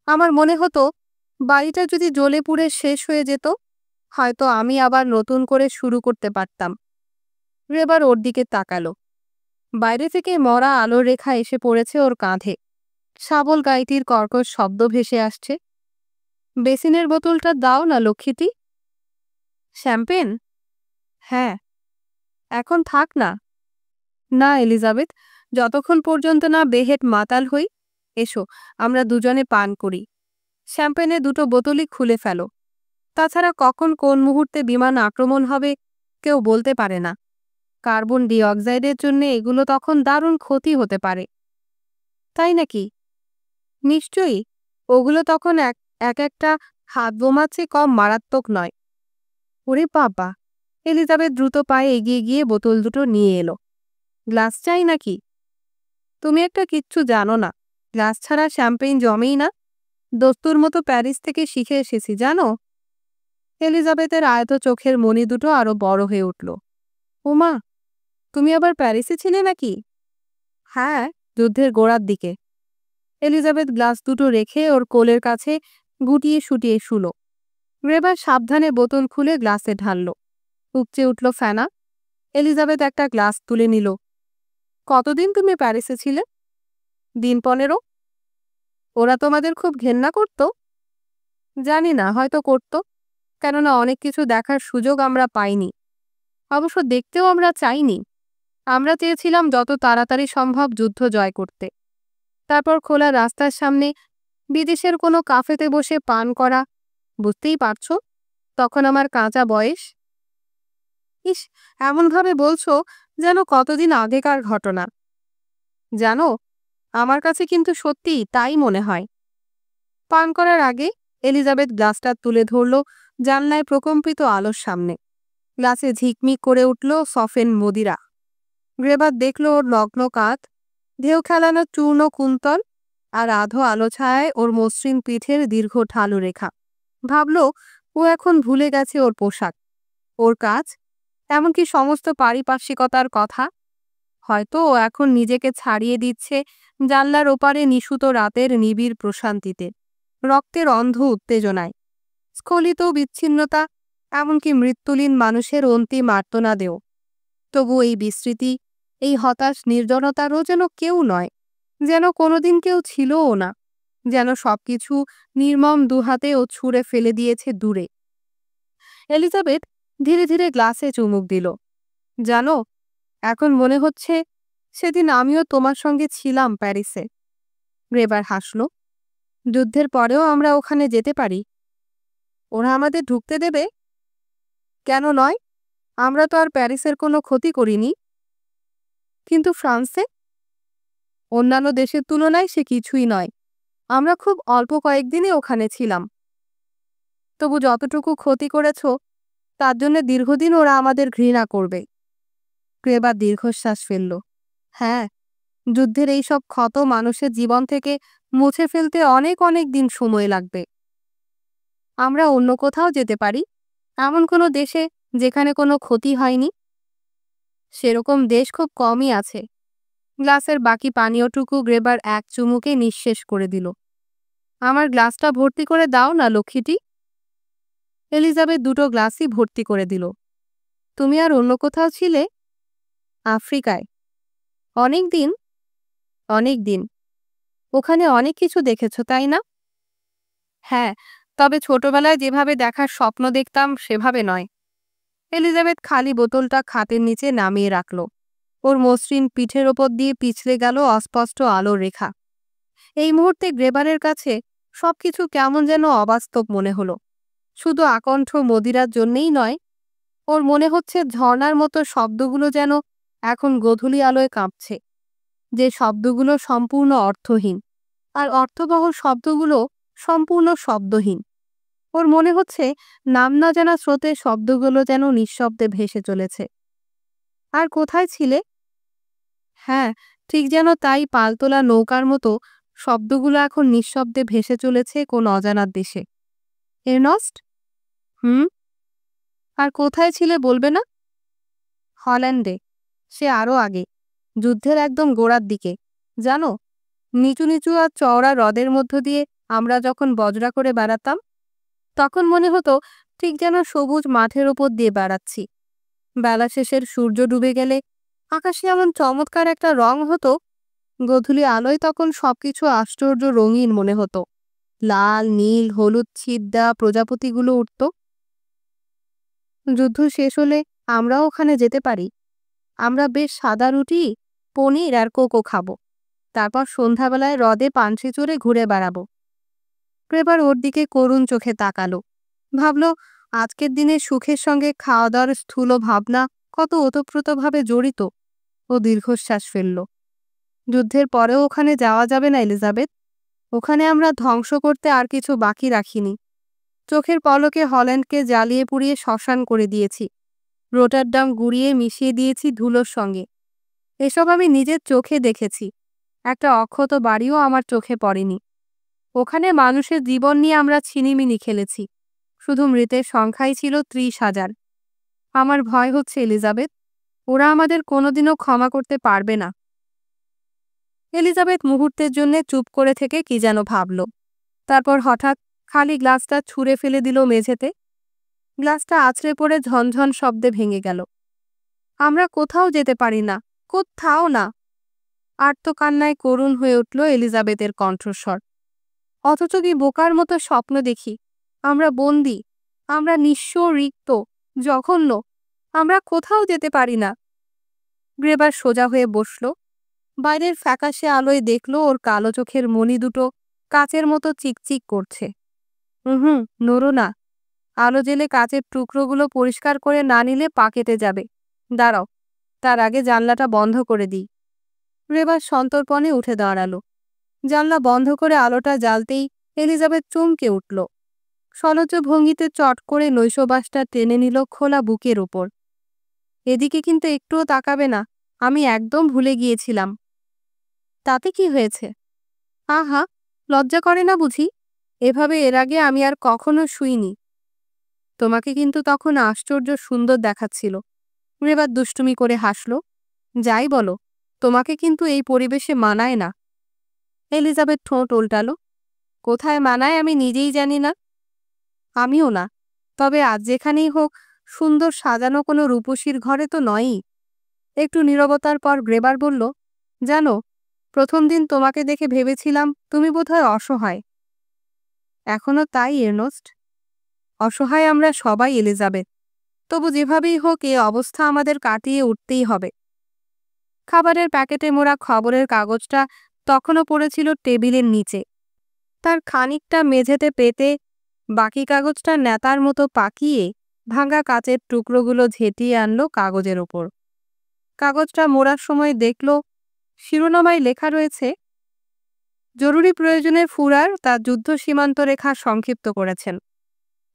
আমার মনে হতো বাড়িটা যদি জ্বলে পুড়ে শেষ হয়ে যেত, হয়তো আমি আবার নতুন করে শুরু করতে পারতাম। গ্রেবার ওর দিকে তাকালো। বাইরে থেকে মরা আলোর রেখা এসে পড়েছে ওর কাঁধে। শাবল গাইটির কর্কশ শব্দ ভেসে আসছে। বেসিনের বোতলটা দাও না, লক্ষ্মীটি। শ্যাম্পেন? হ্যাঁ। এখন থাক না। না এলিজাবেথ, যতক্ষণ পর্যন্ত না বেহেট মাতাল হই। এসো, আমরা দুজনে পান করি। শ্যাম্পেনে দুটো বোতলই খুলে ফেলো। তাছাড়া কখন কোন মুহূর্তে বিমান আক্রমণ হবে কেউ বলতে পারে না। কার্বন ডাইঅক্সাইডের জন্য এগুলো তখন দারুণ ক্ষতি হতে পারে। তাই নাকি? নিশ্চয়ই। ওগুলো তখন এক একটা হাত বোমার চেয়ে কম মারাত্মক নয়। ওরে বাবা! এলিজাবেথ দ্রুত পায়ে এগিয়ে গিয়ে বোতল দুটো নিয়ে এলো। গ্লাস চাই নাকি? তুমি একটা কিচ্ছু জানো না। গ্লাস ছাড়া শ্যাম্পেইন জমেই না। দস্তুর মতো প্যারিস থেকে শিখে এসেছি, জানো। এলিজাবেথের আয়ত চোখের মণি দুটো আরো বড় হয়ে উঠল। ওমা, তুমি আবার প্যারিসে ছিলে নাকি? হ্যাঁ, যুদ্ধের গোড়ার দিকে। এলিজাবেথ গ্লাস দুটো রেখে ওর কোলের কাছে গুটিয়ে শুটিয়ে শুলো। গ্রেবার সাবধানে বোতল খুলে গ্লাসে ঢালল। উপচে উঠল ফেনা। এলিজাবেথ একটা গ্লাস তুলে নিল। কতদিন তুমি প্যারিসে ছিলে? দিন 15। ওরা তোমাদের খুব ঘেন্না করত? জানি না, হয়তো করত। কেননা অনেক কিছু দেখার সুযোগ আমরা পাইনি। অবশ্য দেখতেও আমরা চাইনি। আমরা চেয়েছিলাম যত তাড়াতাড়ি সম্ভব যুদ্ধ জয় করতে। তারপর খোলা রাস্তার সামনে বিদেশের কোনো কাফেতে বসে পান করা। বুঝতেই পারছো, তখন আমার কাঁচা বয়স। ইস, এমনভাবে বলছো যেন কতদিন আগেকার ঘটনা। জানো, আমার কাছে কিন্তু সত্যি তাই মনে হয়। পান করার আগে এলিজাবেথ গ্লাসটা তুলে ধরল জানলায় প্রকম্পিত আলোর সামনে। গ্লাসে ঝিকমিক করে উঠল সফেন মদিরা। গ্রেবার দেখল ওর নগ্ন কাঁধ, ঢেউ খেলানো চূর্ণ কুন্তল, আর আধো আলো ছায়ায় ওর মসৃণ পিঠের দীর্ঘ ঢালু রেখা। ভাবল ও এখন ভুলে গেছে ওর পোশাক, ওর কাজ, এমনকি সমস্ত পারিপার্শ্বিকতার কথা। হয়তো ও এখন নিজেকে ছাড়িয়ে দিচ্ছে জানলার ওপারে নিশুত রাতের নিবিড় প্রশান্তিতে, রক্তের অন্ধ উত্তেজনায়, স্খলিত বিচ্ছিন্নতা, এমনকি মৃত্যুলীন মানুষের অন্তিম আর্তনাদেও। তবু এই বিস্মৃতি, এই হতাশ নির্জনতারও যেন কেউ নয়, যেন কোনোদিন কেউ ছিলও না, যেন সবকিছু নির্মম দুহাতে ও ছুঁড়ে ফেলে দিয়েছে দূরে। এলিজাবেথ ধীরে ধীরে গ্লাসে চুমুক দিল। জানো, এখন মনে হচ্ছে সেদিন আমিও তোমার সঙ্গে ছিলাম প্যারিসে। গ্রেবার হাসল। যুদ্ধের পরেও আমরা ওখানে যেতে পারি? ওরা আমাদের ঢুকতে দেবে? কেন নয়? আমরা তো আর প্যারিসের কোনো ক্ষতি করিনি। কিন্তু ফ্রান্সে? অন্যান্য দেশের তুলনায় সে কিছুই নয়। আমরা খুব অল্প কয়েকদিনই ওখানে ছিলাম। তবু যতটুকু ক্ষতি করেছ তার জন্য দীর্ঘদিন ওরা আমাদের ঘৃণা করবে। ক্রেবার দীর্ঘশ্বাস ফেলল। হ্যাঁ, যুদ্ধের এই সব ক্ষত মানুষের জীবন থেকে মুছে ফেলতে অনেক অনেক দিন সময় লাগবে। আমরা অন্য কোথাও যেতে পারি, এমন কোনো দেশে যেখানে কোনো ক্ষতি হয়নি। সেরকম দেশ খুব কমই আছে। গ্লাসের বাকি পানীয়টুকু গ্রেবার এক চুমুকে নিঃশেষ করে দিল। আমার গ্লাসটা ভর্তি করে দাও না লক্ষ্মীটি। এলিজাবেথ দুটো গ্লাসই ভর্তি করে দিল। তুমি আর অন্য কোথাও ছিলে? আফ্রিকায়। অনেক দিন? অনেক দিন। ওখানে অনেক কিছু দেখেছ, তাই না? হ্যাঁ, তবে ছোটবেলায় যেভাবে দেখার স্বপ্ন দেখতাম সেভাবে নয়। এলিজাবেথ খালি বোতলটা খাটের নিচে নামিয়ে রাখল। ওর মসৃণ পিঠের ওপর দিয়ে পিছলে গেল অস্পষ্ট আলোর রেখা। এই মুহূর্তে গ্রেবারের কাছে সবকিছু কেমন যেন অবাস্তব মনে হলো। শুধু আকণ্ঠ মদিরার জন্যেই নয়, ওর মনে হচ্ছে ঝর্ণার মতো শব্দগুলো যেন এখন গোধূলি আলোয় কাঁপছে, যে শব্দগুলো সম্পূর্ণ অর্থহীন, আর অর্থবহ শব্দগুলো সম্পূর্ণ শব্দহীন। ওর মনে হচ্ছে নাম না জানা স্রোতে শব্দগুলো যেন নিঃশব্দে ভেসে চলেছে। আর কোথায় ছিলে? হ্যাঁ, ঠিক যেন তাই পালতোলা নৌকার মতো শব্দগুলো এখন নিঃশব্দে ভেসে চলেছে কোন অজানার দেশে। এর্নস্ট? হুম? আর কোথায় ছিলে বলবে না? হল্যান্ডে। সে আরও আগে, যুদ্ধের একদম গোড়ার দিকে। জানো, নিচু নিচু আর চওড়া হ্রদের মধ্য দিয়ে আমরা যখন বজরা করে বেড়াতাম, তখন মনে হতো ঠিক যেন সবুজ মাঠের ওপর দিয়ে বেড়াচ্ছি। বেলা শেষের সূর্য ডুবে গেলে আকাশে এমন চমৎকার একটা রং হতো, গোধূলি আলোয় তখন সবকিছু আশ্চর্য রঙিন মনে হতো। লাল, নীল, হলুদ ছিট দেওয়া প্রজাপতিগুলো উঠত। যুদ্ধ শেষ হলে আমরাও ওখানে যেতে পারি। আমরা বেশ সাদা রুটি, পনির আর কোকো খাবো। তারপর সন্ধ্যাবেলায় হ্রদে পানসি চড়ে ঘুরে বেড়াবো। ক্রেবার ওর দিকে করুণ চোখে তাকালো। ভাবল, আজকের দিনে সুখের সঙ্গে খাওয়া দাওয়ার স্থূল ভাবনা কত ওতপ্রোতভাবে জড়িত। ও দীর্ঘশ্বাস ফেলল। যুদ্ধের পরেও ওখানে যাওয়া যাবে না এলিজাবেথ। ওখানে আমরা ধ্বংস করতে আর কিছু বাকি রাখিনি। চোখের পলকে হল্যান্ডকে জ্বালিয়ে পুড়িয়ে শ্মশান করে দিয়েছি। রোটারডাম গুঁড়িয়ে মিশিয়ে দিয়েছি ধুলোর সঙ্গে। এসব আমি নিজের চোখে দেখেছি। একটা অক্ষত বাড়িও আমার চোখে পড়েনি। ওখানে মানুষের জীবন নিয়ে আমরা ছিনিমিনি খেলেছি। শুধু মৃতের সংখ্যাই ছিল ৩০,০০০। আমার ভয় হচ্ছে এলিজাবেথ, ওরা আমাদের কোনোদিনও ক্ষমা করতে পারবে না। এলিজাবেথ মুহূর্তের জন্য চুপ করে থেকে কি যেন ভাবল। তারপর হঠাৎ খালি গ্লাসটা ছুঁড়ে ফেলে দিল মেঝেতে। গ্লাসটা আছড়ে পড়ে ঝনঝন শব্দে ভেঙে গেল। আমরা কোথাও যেতে পারি না, কোথাও না। আর্তকান্নায় করুণ হয়ে উঠল এলিজাবেথের কণ্ঠস্বর। অথচ কি বোকার মতো স্বপ্ন দেখি। আমরা বন্দী, আমরা নিঃস্ব, রিক্ত, জঘন্য। আমরা কোথাও যেতে পারি না। গ্রেবার সোজা হয়ে বসল। বাইরের ফ্যাকাশে আলোয় দেখল ওর কালো চোখের মণি দুটো কাচের মতো চিকচিক করছে। হুম, নড়ো না। আলো জেলে কাচের টুকরোগুলো পরিষ্কার করে না নিলে পা কেটে যাবে। দাঁড়াও, তার আগে জানলাটা বন্ধ করে দিই। গ্রেবার সন্তর্পণে উঠে দাঁড়ালো। জানলা বন্ধ করে আলোটা জ্বালতেই এলিজাবেথ চমকে উঠল। সলজ্জ ভঙ্গিতে চট করে নৈশবাসটা টেনে নিল খোলা বুকের ওপর। এদিকে কিন্তু একটুও তাকাবে না, আমি একদম ভুলে গিয়েছিলাম। তাতে কি হয়েছে? আহা, লজ্জা করে না বুঝি? এভাবে এর আগে আমি আর কখনো শুইনি। তোমাকে কিন্তু তখন আশ্চর্য সুন্দর দেখাচ্ছিল। গ্রেবার দুষ্টুমি করে হাসল। যাই বলো, তোমাকে কিন্তু এই পরিবেশে মানায় না। এলিজাবেথ ঠোঁট উল্টালো। কোথায় মানায় আমি নিজেই জানি না। আমিও না। তবে আজ যেখানেই হোক, সুন্দর সাজানো কোনো রূপসীর ঘরে তো নয়ই। একটু নীরবতার পর গ্রেবার বলল, জানো, প্রথম দিন তোমাকে দেখে ভেবেছিলাম তুমি বোধহয় অসহায়। এখনো তাই এর্নস্ট। অসহায় আমরা সবাই এলিজাবেথ। তবু যেভাবেই হোক এ অবস্থা আমাদের কাটিয়ে উঠতেই হবে। খাবারের প্যাকেটে মোড়া খবরের কাগজটা তখনও পড়েছিল টেবিলের নিচে। তার খানিকটা মেঝেতে পেতে বাকি কাগজটা নেতার মতো পাকিয়ে ভাঙা কাচের টুকরোগুলো ঝেঁটিয়ে আনলো কাগজের ওপর। কাগজটা মোড়ার সময় দেখল শিরোনামায় লেখা রয়েছে, জরুরি প্রয়োজনে ফুরার তার যুদ্ধ সীমান্ত রেখা সংক্ষিপ্ত করেছেন।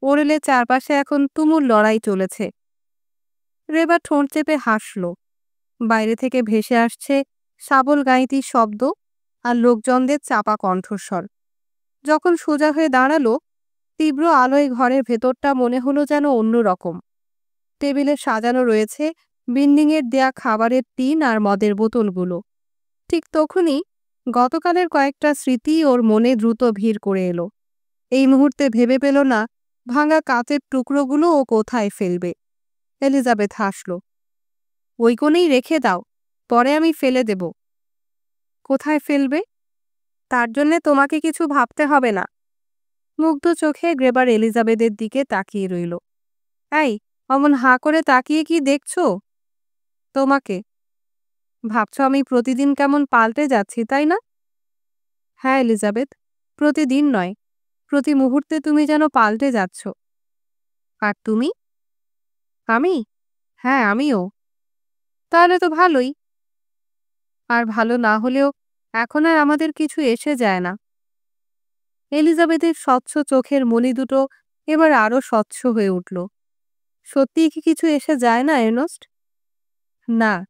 ওরেলের চারপাশে এখন তুমুল লড়াই চলেছে। রেবা ঠোঁট চেপে হাসল। বাইরে থেকে ভেসে আসছে শাবল গাঁইতির শব্দ আর লোকজনদের চাপা কণ্ঠস্বর। যখন সোজা হয়ে দাঁড়ালো, তীব্র আলোয় ঘরের ভেতরটা মনে হলো যেন অন্যরকম। টেবিলে সাজানো রয়েছে বিল্ডিংয়ের দেয়া খাবারের টিন আর মদের বোতলগুলো। ঠিক তখনই গতকালের কয়েকটা স্মৃতি ওর মনে দ্রুত ভিড় করে এলো। এই মুহূর্তে ভেবে পেল না ভাঙা কাচের টুকরোগুলো ও কোথায় ফেলবে। এলিজাবেথ হাসল। ওই কোণেই রেখে দাও, পরে আমি ফেলে দেব। কোথায় ফেলবে? তার জন্যে তোমাকে কিছু ভাবতে হবে না। মুগ্ধ চোখে গ্রেবার এলিজাবেথের দিকে তাকিয়ে রইল। এই, অমন হাঁ করে তাকিয়ে কি দেখছো? তোমাকে। ভাবছ আমি প্রতিদিন কেমন পাল্টে যাচ্ছি, তাই না? হ্যাঁ এলিজাবেথ, প্রতিদিন নয়, প্রতি মুহূর্তে তুমি যেন পাল্টে যাচ্ছ। আর তুমি? আমি? হ্যাঁ আমিও। তাহলে তো ভালোই। আর ভালো না হলেও এখন আর আমাদের কিছু এসে যায় না। এলিজাবেথের স্বচ্ছ চোখের মণি দুটো এবার আরো স্বচ্ছ হয়ে উঠল। সত্যিই কি কিছু এসে যায় না এর্নস্ট? না।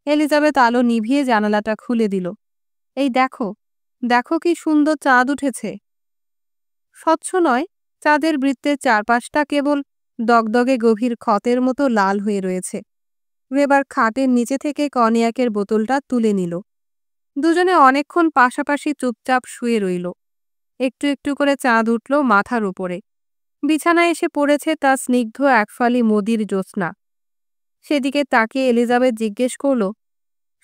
এলিজাবেথ আলো নিভিয়ে জানালাটা খুলে দিল। এই দেখো, দেখো কি সুন্দর চাঁদ উঠেছে। স্বচ্ছ নয়, চাঁদের বৃত্তের চারপাশটা কেবল দগদগে গভীর ক্ষতের মতো লাল হয়ে রয়েছে। রেবার খাটের নিচে থেকে কনিয়াকের বোতলটা তুলে নিল। দুজনে অনেকক্ষণ পাশাপাশি চুপচাপ শুয়ে রইল। একটু একটু করে চাঁদ উঠল মাথার উপরে। বিছানায় এসে পড়েছে তার স্নিগ্ধ একফালি মদির জ্যোৎস্না। সেদিকে তাকিয়ে এলিজাবেথ জিজ্ঞেস করল,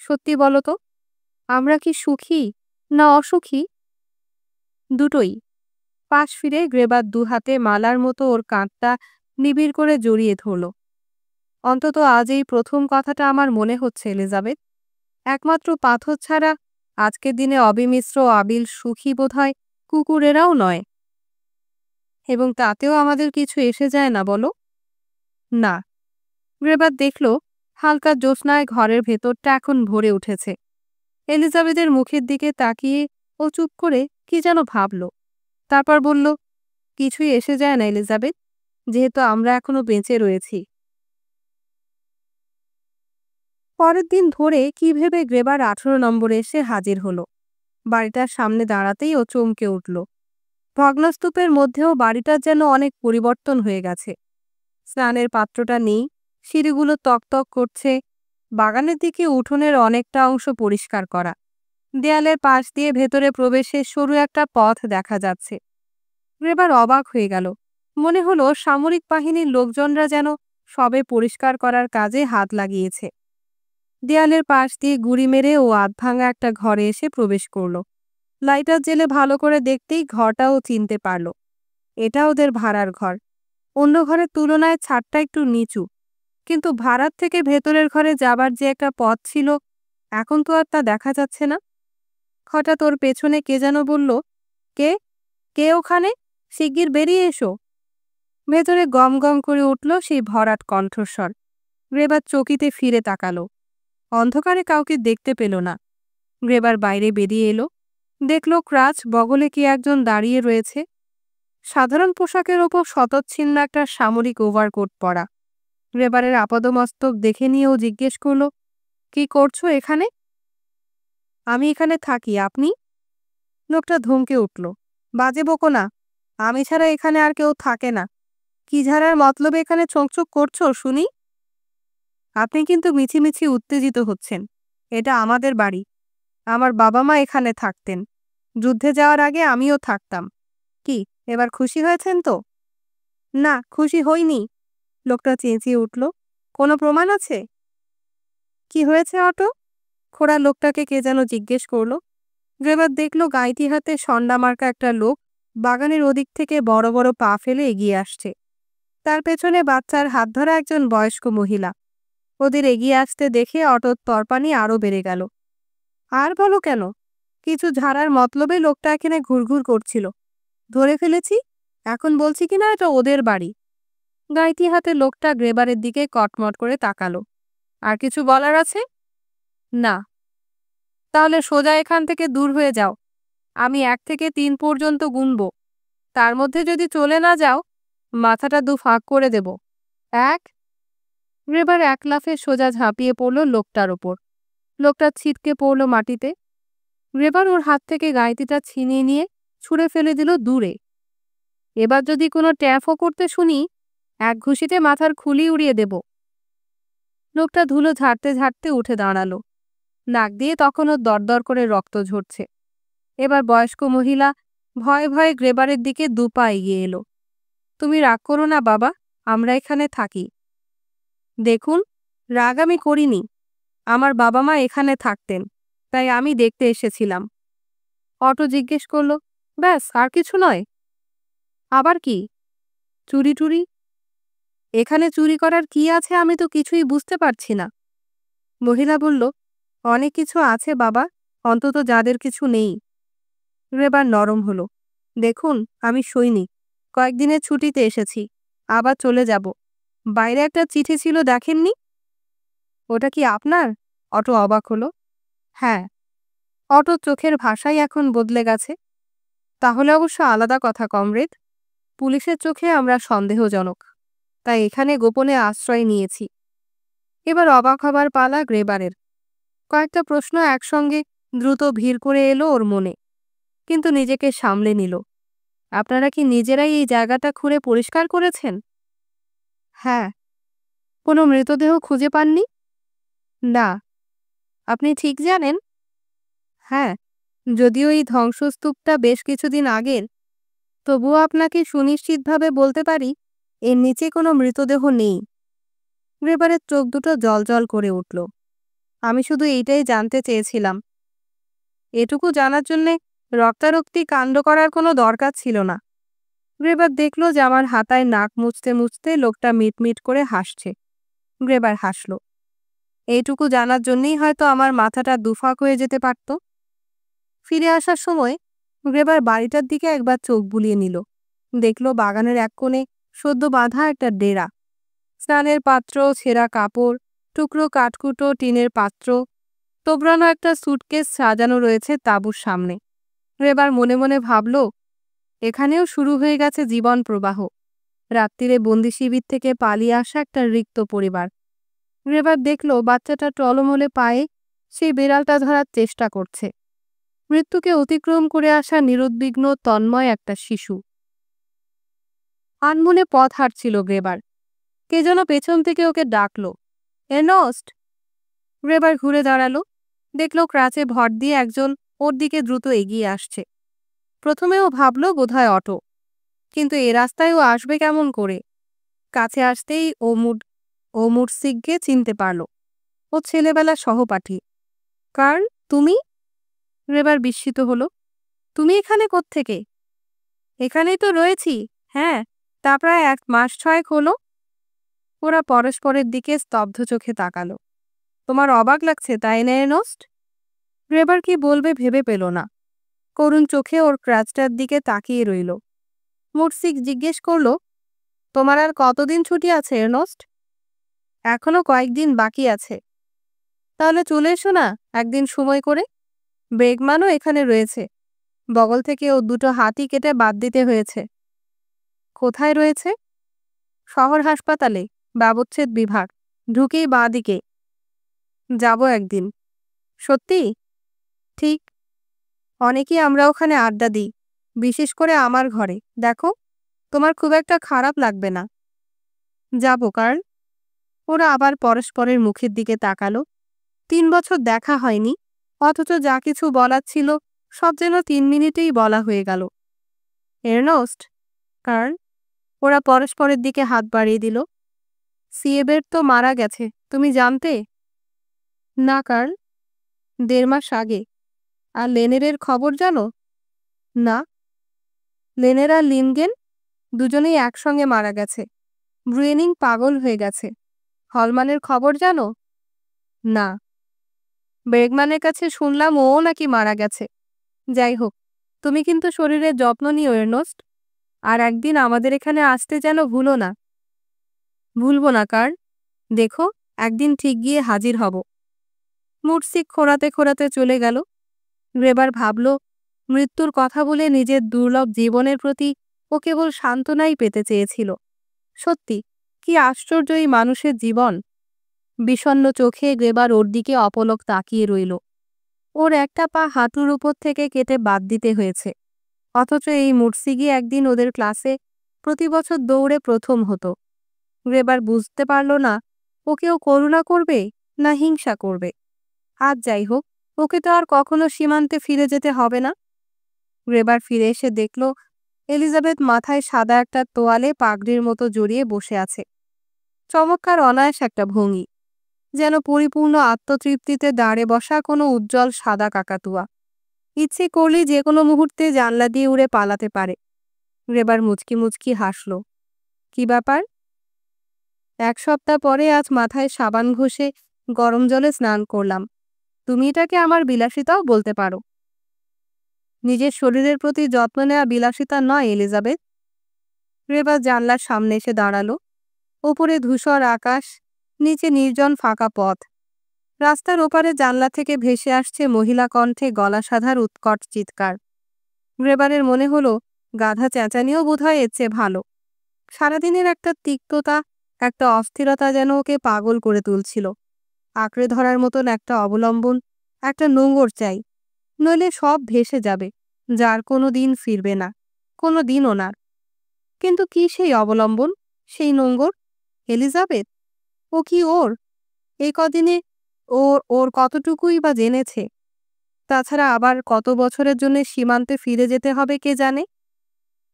সত্যি বলো তো, আমরা কি সুখী না অসুখী? দুটোই। পাশ ফিরে গ্রেবার দুহাতে মালার মতো ওর কাঁধটা নিবিড় করে জড়িয়ে ধরল। অন্তত আজ এই প্রথম কথাটা আমার মনে হচ্ছে এলিজাবেথ। একমাত্র পাথর ছাড়া আজকের দিনে অবিমিশ্র আবিল সুখী বোধহয় কুকুরেরাও নয়। এবং তাতেও আমাদের কিছু এসে যায় না বলো? না। গ্রেবার দেখল হালকা জ্যোৎস্নায় ঘরের ভেতরটা এখন ভরে উঠেছে। এলিজাবেথের মুখের দিকে তাকিয়ে ও চুপ করে কি যেন ভাবল। তারপর বলল, কিছুই এসে যায় না এলিজাবেথ, যেহেতু আমরা এখনো বেঁচে রয়েছি। পরের দিন ধরে কি ভেবে গ্রেবার 18 নম্বরে এসে হাজির হলো। বাড়িটার সামনে দাঁড়াতেই ও চমকে উঠল। ভগ্নস্তূপের মধ্যেও বাড়িটার যেন অনেক পরিবর্তন হয়ে গেছে। স্নানের পাত্রটা নেই, সিঁড়িগুলো তকতক করছে। বাগানের দিকে উঠোনের অনেকটা অংশ পরিষ্কার করা। দেয়ালের পাশ দিয়ে ভেতরে প্রবেশের সরু একটা পথ দেখা যাচ্ছে। গ্রেবার অবাক হয়ে গেল। মনে হলো সামরিক বাহিনীর লোকজনরা যেন সবে পরিষ্কার করার কাজে হাত লাগিয়েছে। দেয়ালের পাশ দিয়ে গুড়ি মেরে ও আধভাঙা একটা ঘরে এসে প্রবেশ করল। লাইটার জেলে ভালো করে দেখতেই ঘরটাও চিনতে পারল। এটা ওদের ভাড়ার ঘর। অন্য ঘরের তুলনায় ছাদটা একটু নিচু, কিন্তু ভাড়ার থেকে ভেতরের ঘরে যাবার যে একটা পথ ছিল, এখন তো আর তা দেখা যাচ্ছে না। হঠাৎ ওর পেছনে কে যেন বলল, কে কে ওখানে? শিগগির বেরিয়ে এসো। ভেতরে গম গম করে উঠল সেই ভরাট কণ্ঠস্বর। গ্রেবার চকিতে ফিরে তাকালো। অন্ধকারে কাউকে দেখতে পেল না। গ্রেবার বাইরে বেরিয়ে এলো। দেখল ক্রাচ বগলে কি একজন দাঁড়িয়ে রয়েছে। সাধারণ পোশাকের ওপর শতচ্ছিন্ন একটা সামরিক ওভারকোট পরা। গ্রেবারের আপাদমস্তক দেখে নিয়েও জিজ্ঞেস করল, কি করছো এখানে? আমি এখানে থাকি, আপনি? লোকটা ধমকে উঠল, বাজে বকো না, আমি ছাড়া এখানে আর কেউ থাকে না। কি ঝাড়ার মতলবে এখানে চোঁকচোক করছো শুনি? আপনি কিন্তু মিছিমিছি উত্তেজিত হচ্ছেন। এটা আমাদের বাড়ি। আমার বাবা মা এখানে থাকতেন। যুদ্ধে যাওয়ার আগে আমিও থাকতাম। কি এবার খুশি হয়েছেন তো? না, খুশি হইনি। লোকটা চেঁচিয়ে উঠল, কোনো প্রমাণ আছে? কি হয়েছে অটো? খোড়া লোকটাকে কে যেন জিজ্ঞেস করল। গ্রেবার দেখল গাইতি হাতে সন্ডা মার্কা একটা লোক বাগানের ওদিক থেকে বড় বড় পা ফেলে এগিয়ে আসছে। তার পেছনে বাচ্চার হাত ধরা একজন বয়স্ক মহিলা। ওদের এগিয়ে আসতে দেখে অটোর তরপানি আরও বেড়ে গেল। আর বলো কেন? কিছু ঝাড়ার মতলবে লোকটা এখানে ঘুরঘুর করছিল। ধরে ফেলেছি। এখন বলছি কিনা এটা ওদের বাড়ি। গাইতি হাতে লোকটা গ্রেবারের দিকে কটমট করে তাকালো। আর কিছু বলার আছে? না। তাহলে সোজা এখান থেকে দূর হয়ে যাও। আমি 1 থেকে 3 পর্যন্ত গুনব। তার মধ্যে যদি চলে না যাও, মাথাটা 2 ফাঁক করে দেব। 1। গ্রেবার 1 লাফে সোজা ঝাঁপিয়ে পড়ল লোকটার ওপর। লোকটা ছিটকে পড়ল মাটিতে। গ্রেবার ওর হাত থেকে গাইতিটা ছিনিয়ে নিয়ে ছুঁড়ে ফেলে দিল দূরে। এবার যদি কোনো ট্যাফও করতে শুনি, 1 ঘুষিতে মাথার খুলি উড়িয়ে দেব। লোকটা ধুলো ঝাড়তে ঝাড়তে উঠে দাঁড়ালো। নাক দিয়ে তখনও দরদর করে রক্ত ঝরছে। এবার বয়স্ক মহিলা ভয়ে ভয়ে গ্রেবারের দিকে 2 পা এগিয়ে এলো। তুমি রাগ করো না বাবা, আমরা এখানে থাকি। দেখুন, রাগ আমি করিনি। আমার বাবা মা এখানে থাকতেন, তাই আমি দেখতে এসেছিলাম। অটো জিজ্ঞেস করল, ব্যাস, আর কিছু নয়? আবার কি? চুরি টুরি? এখানে চুরি করার কি আছে আমি তো কিছুই বুঝতে পারছি না। মহিলা বলল, অনেক কিছু আছে বাবা, অন্তত যাদের কিছু নেই। গ্রেবার নরম হলো। দেখুন, আমি সৈনিক, কয়েকদিনের ছুটিতে এসেছি, আবার চলে যাব। বাইরে একটা চিঠি ছিল, দেখেননি? ওটা কি আপনার? অটো অবাক হলো। হ্যাঁ। অটোর চোখের ভাষাই এখন বদলে গেছে। তাহলে অবশ্য আলাদা কথা কমরেড। পুলিশের চোখে আমরা সন্দেহজনক, তাই এখানে গোপনে আশ্রয় নিয়েছি। এবার অবাক হবার পালা গ্রেবারের। কয়েকটা প্রশ্ন একসঙ্গে দ্রুত ভিড় করে এলো ওর মনে, কিন্তু নিজেকে সামলে নিল। আপনারা কি নিজেরাই এই জায়গাটা খুঁড়ে পরিষ্কার করেছেন? হ্যাঁ। কোনো মৃতদেহ খুঁজে পাননি? না। আপনি ঠিক জানেন? হ্যাঁ, যদিও এই ধ্বংসস্তূপটা বেশ কিছুদিন আগের, তবুও আপনাকে সুনিশ্চিতভাবে বলতে পারি এর নিচে কোনো মৃতদেহ নেই। গ্রেবারের চোখ দুটো জ্বলজ্বল করে উঠল। আমি শুধু এইটাই জানতে চেয়েছিলাম। এটুকু জানার জন্যে রক্তারক্তি কাণ্ড করার কোনো দরকার ছিল না। গ্রেবার দেখল যে আমার হাতায় নাক মুছতে মুছতে লোকটা মিটমিট করে হাসছে। গ্রেবার হাসল। এইটুকু জানার জন্যই হয়তো আমার মাথাটা দুফাক হয়ে যেতে পারত। ফিরে আসার সময় গ্রেবার বাড়িটার দিকে একবার চোখ বুলিয়ে নিল। দেখল বাগানের এক কোণে সদ্য বাঁধা একটা ডেরা। স্নানের পাত্র, ছেঁড়া কাপড়, টুকরো কাঠকুটো, টিনের পাত্র, তোবড়ানো একটা সুটকেস সাজানো রয়েছে তাঁবুর সামনে। গ্রেবার মনে মনে ভাবল, এখানেও শুরু হয়ে গেছে জীবন প্রবাহ। রাত্রিরে বন্দি শিবির থেকে পালিয়ে আসা একটা রিক্ত পরিবার। গ্রেবার দেখল বাচ্চাটা টলমলে পায়ে সেই বিড়ালটা ধরার চেষ্টা করছে। মৃত্যুকে অতিক্রম করে আসা নিরুদ্বিগ্ন তন্ময় একটা শিশু। আনমনে পথ হাঁটছিল গ্রেবার। কে যেন পেছন থেকে ওকে ডাকল, এর্নস্ট। গ্রেবার ঘুরে দাঁড়ালো। দেখল ক্রাচে ভর দিয়ে একজন ওর দিকে দ্রুত এগিয়ে আসছে। প্রথমে ও ভাবল বোধহয় অটো, কিন্তু এ রাস্তায় ও আসবে কেমন করে? কাছে আসতেই ও মুরসিককে চিনতে পারল। ও ছেলেবেলার সহপাঠী। কার্ল, তুমি? গ্রেবার বিস্মিত হলো। তুমি এখানে কোত্থেকে? এখানেই তো রয়েছি। হ্যাঁ, তা প্রায় 1 মাস 6 হলো। ওরা পরস্পরের দিকে স্তব্ধ চোখে তাকালো। তোমার অবাক লাগছে, তাই না এর্নস্ট? গ্রেবার কি বলবে ভেবে পেল না। করুণ চোখে ওর ক্রাচটার দিকে তাকিয়ে রইল। মুরসিক জিজ্ঞেস করল, তোমার আর কতদিন ছুটি আছে এর্নস্ট? এখনো কয়েকদিন বাকি আছে। তাহলে চলে এসো না একদিন সময় করে। ব্রেগম্যানও এখানে রয়েছে। বগল থেকে ও 2টো হাতই কেটে বাদ দিতে হয়েছে। কোথায় রয়েছে? শহর হাসপাতালে, ব্যবচ্ছেদ বিভাগ, ঢুকেই বাঁ দিকে। যাব একদিন। সত্যি? ঠিক। অনেকেই আমরা ওখানে আড্ডা দিই, বিশেষ করে আমার ঘরে। দেখো, তোমার খুব একটা খারাপ লাগবে না। যাব কার্ল। ওরা আবার পরস্পরের মুখের দিকে তাকালো। 3 বছর দেখা হয়নি, অথচ যা কিছু বলার ছিল সব যেন 3 মিনিটেই বলা হয়ে গেল। এর্নস্ট, কার্ল। ওরা পরস্পরের দিকে হাত বাড়িয়ে দিল। সিয়েবের তো মারা গেছে, তুমি জানতে? না কার্ল, 1.5 মাস আগে। আর লেনেরের খবর জানো? না। লেনের আর লিনগেন দুজনেই একসঙ্গে মারা গেছে। ব্রুয়েনিং পাগল হয়ে গেছে। হলমানের খবর জানো? না। বেগম্যানের কাছে শুনলাম ও নাকি মারা গেছে। যাই হোক, তুমি কিন্তু শরীরের যত্ন নিও এর্নস্ট। আর একদিন আমাদের এখানে আসতে যেন ভুলো না। ভুলবো না কার। দেখো, একদিন ঠিক গিয়ে হাজির হব। মুর্শিদ খোঁড়াতে খোঁড়াতে চলে গেল। গ্রেবার ভাবল, মৃত্যুর কথা বলে নিজের দুর্লভ জীবনের প্রতি ও কেবল সান্ত্বনাই পেতে চেয়েছিল। সত্যি, কি আশ্চর্য এই মানুষের জীবন! বিষণ্ণ চোখে গ্রেবার ওর দিকে অপলক তাকিয়ে রইল। ওর একটা পা হাঁটুর উপর থেকে কেটে বাদ দিতে হয়েছে, অথচ এই মুর্শিগি একদিন ওদের ক্লাসে প্রতি বছর দৌড়ে প্রথম হতো। গ্রেবার বুঝতে পারল না ওকেও করুণা করবে না হিংসা করবে। আজ যাই হোক, ওকে তো আর কখনো সীমান্তে ফিরে যেতে হবে না। গ্রেবার ফিরে এসে দেখল এলিজাবেথ মাথায় সাদা একটা তোয়ালে পাগড়ির মতো জড়িয়ে বসে আছে। চমৎকার অনায়াস একটা ভঙ্গি, যেন পরিপূর্ণ আত্মতৃপ্তিতে দাঁড়ে বসা কোনো উজ্জ্বল সাদা কাকাতুয়া। ইচ্ছে করলেই যে কোনো মুহূর্তে জানলা দিয়ে উড়ে পালাতে পারে। গ্রেবার মুচকি মুচকি হাসল। কি ব্যাপার? 1 সপ্তাহ পরে আজ মাথায় সাবান ঘষে গরম জলে স্নান করলাম। তুমি এটাকে আমার বিলাসিতাও বলতে পারো। নিজের শরীরের প্রতি যত্ন নেওয়া বিলাসিতা নয় এলিজাবেথ। গ্রেবার জানলার সামনে এসে দাঁড়ালো। ওপরে ধূসর আকাশ, নিচে নির্জন ফাঁকা পথ। রাস্তার ওপারে জানলা থেকে ভেসে আসছে মহিলা কণ্ঠে গলা সাধার উৎকট চিৎকার। গ্রেবারের মনে হলো গাধা চেঁচানিও বোধহয় এর চেয়ে ভালো। সারাদিনের একটা তিক্ততা, একটা অস্থিরতা যেন ওকে পাগল করে তুলছিল। আঁকড়ে ধরার মতন একটা অবলম্বন, একটা নোঙর চাই, নইলে সব ভেসে যাবে, যার কোনো দিন ফিরবে না, কোনো দিনও না। কিন্তু কি সেই অবলম্বন, সেই নোঙর? এলিজাবেথ? ও কি ওর? এই কদিনে ওর কতটুকুই বা জেনেছে? তাছাড়া আবার কত বছরের জন্য সীমান্তে ফিরে যেতে হবে কে জানে?